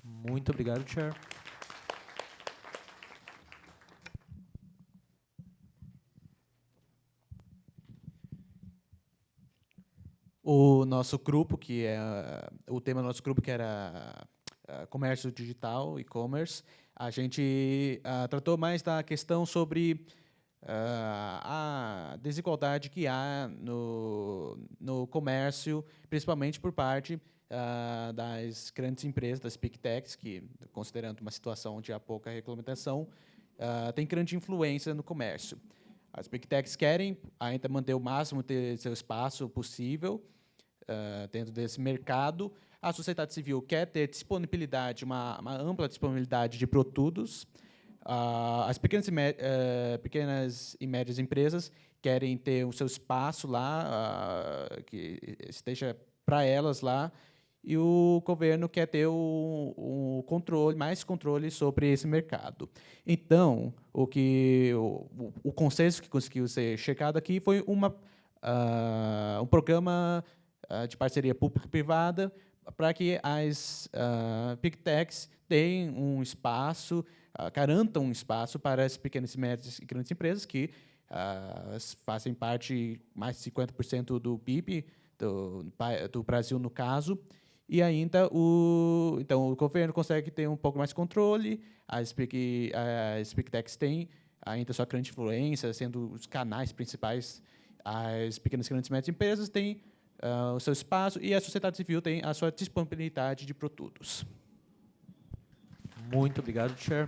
Muito obrigado, Chair. O nosso grupo, o tema do nosso grupo, que era comércio digital, e-commerce, a gente tratou mais da questão sobre a desigualdade que há no comércio, principalmente por parte das grandes empresas, das Big Techs, que, considerando uma situação onde há pouca regulamentação, tem grande influência no comércio. As Big Techs querem ainda manter o máximo de seu espaço possível dentro desse mercado. A sociedade civil quer ter disponibilidade, uma ampla disponibilidade de produtos. As pequenas e médias empresas querem ter o seu espaço lá, que esteja para elas lá, e o governo quer ter o controle, mais controle sobre esse mercado. Então, o consenso que conseguiu ser chegado aqui foi um programa de parceria público-privada para que as Big Techs tenham um espaço, garantam um espaço para as pequenas e médias e grandes empresas que fazem parte mais de 50% do PIB do Brasil, no caso. E ainda então o governo consegue ter um pouco mais de controle, as Big Techs têm ainda sua grande influência, sendo os canais principais. As pequenas e grandes médias empresas têm o seu espaço e a sociedade civil tem a sua disponibilidade de produtos. Muito obrigado, Chair.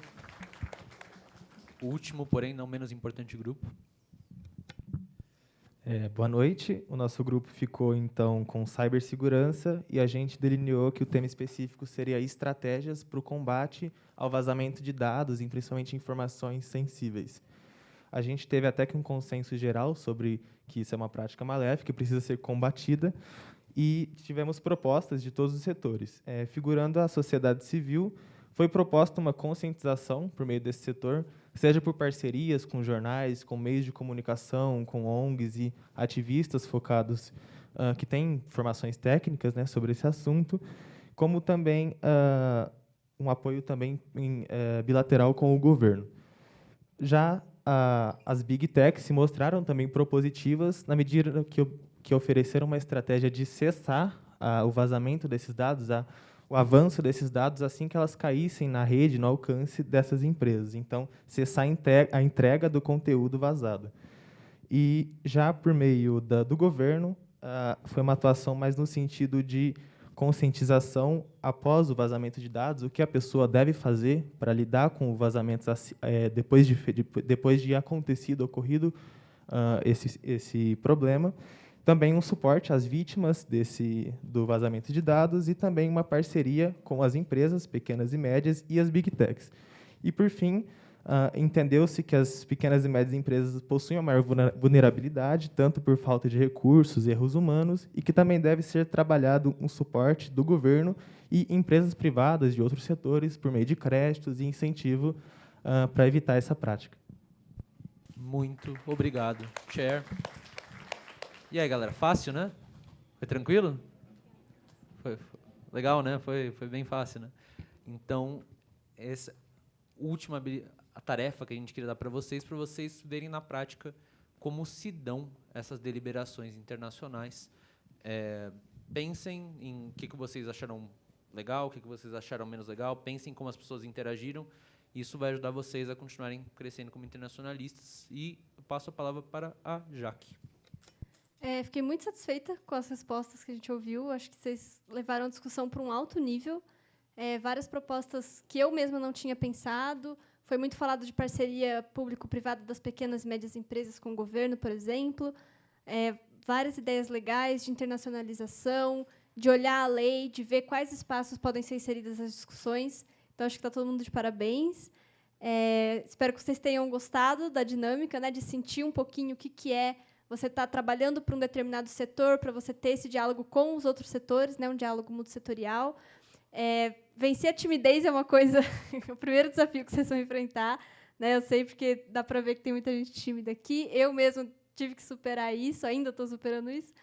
O último, porém não menos importante grupo. Boa noite. O nosso grupo ficou, então, com cibersegurança e a gente delineou que o tema específico seria estratégias para o combate ao vazamento de dados, e principalmente informações sensíveis. A gente teve até que um consenso geral sobre que isso é uma prática maléfica que precisa ser combatida, e tivemos propostas de todos os setores. Figurando a sociedade civil, foi proposta uma conscientização por meio desse setor, seja por parcerias com jornais, com meios de comunicação, com ONGs e ativistas focados que têm informações técnicas, né, sobre esse assunto, como também um apoio também bilateral com o governo. Já as Big Techs se mostraram também propositivas na medida que ofereceram uma estratégia de cessar o vazamento desses dados, o avanço desses dados assim que elas caíssem na rede, no alcance dessas empresas. Então, cessar a entrega do conteúdo vazado. E, já por meio do governo, foi uma atuação mais no sentido de conscientização após o vazamento de dados, o que a pessoa deve fazer para lidar com o vazamento depois de ocorrido esse problema. Também um suporte às vítimas do vazamento de dados e também uma parceria com as empresas pequenas e médias e as Big Techs. E, por fim, entendeu-se que as pequenas e médias empresas possuem uma maior vulnerabilidade, tanto por falta de recursos e erros humanos, e que também deve ser trabalhado um suporte do governo e empresas privadas de outros setores por meio de créditos e incentivo para evitar essa prática. Muito obrigado, Chair. E aí, galera, fácil, né? Foi tranquilo? Foi legal, né? Foi bem fácil, né? Então, essa última a tarefa que a gente queria dar para vocês verem na prática como se dão essas deliberações internacionais. Pensem em o que vocês acharam legal, o que vocês acharam menos legal, pensem como as pessoas interagiram. Isso vai ajudar vocês a continuarem crescendo como internacionalistas. E eu passo a palavra para a Jaque. Fiquei muito satisfeita com as respostas que a gente ouviu. Acho que vocês levaram a discussão para um alto nível. Várias propostas que eu mesma não tinha pensado. Foi muito falado de parceria público-privada das pequenas e médias empresas com o governo, por exemplo. Várias ideias legais de internacionalização, de olhar a lei, de ver quais espaços podem ser inseridos nas discussões. Então, acho que está todo mundo de parabéns. Espero que vocês tenham gostado da dinâmica, né, de sentir um pouquinho o que é você estar trabalhando para um determinado setor, para você ter esse diálogo com os outros setores, né, um diálogo multissetorial. Vencer a timidez é uma coisa, o primeiro desafio que vocês vão enfrentar, né? Eu sei porque dá para ver que tem muita gente tímida aqui. Eu mesma tive que superar isso, ainda estou superando isso.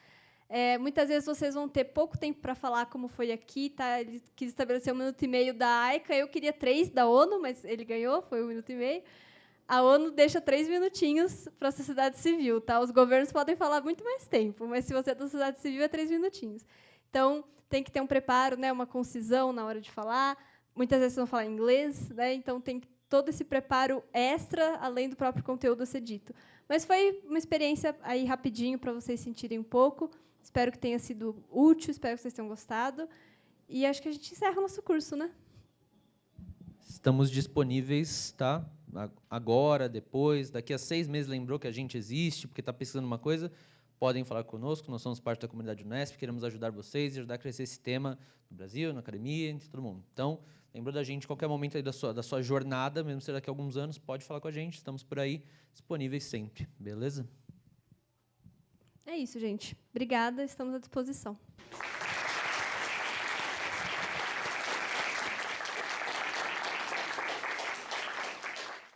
Muitas vezes vocês vão ter pouco tempo para falar, como foi aqui. Tá? Ele quis estabelecer 1 minuto e meio da AICA, eu queria 3 da ONU, mas ele ganhou, foi 1 minuto e meio. A ONU deixa 3 minutinhos para a sociedade civil. Tá? Os governos podem falar muito mais tempo, mas se você é da sociedade civil, é 3 minutinhos. Então, tem que ter um preparo, né, uma concisão na hora de falar. Muitas vezes vocês vão falar inglês, né, então tem todo esse preparo extra, além do próprio conteúdo a ser dito. Mas foi uma experiência aí rapidinho para vocês sentirem um pouco. Espero que tenha sido útil, espero que vocês tenham gostado. E acho que a gente encerra o nosso curso, né? Estamos disponíveis, tá? Agora, depois, daqui a 6 meses, lembrou que a gente existe, porque está pesquisando uma coisa, podem falar conosco, nós somos parte da comunidade Unesp, queremos ajudar vocês e ajudar a crescer esse tema no Brasil, na academia, entre todo mundo. Então, lembrou da gente, qualquer momento aí da sua jornada, mesmo se daqui a alguns anos, pode falar com a gente, estamos por aí, disponíveis sempre, beleza? É isso, gente. Obrigada, estamos à disposição.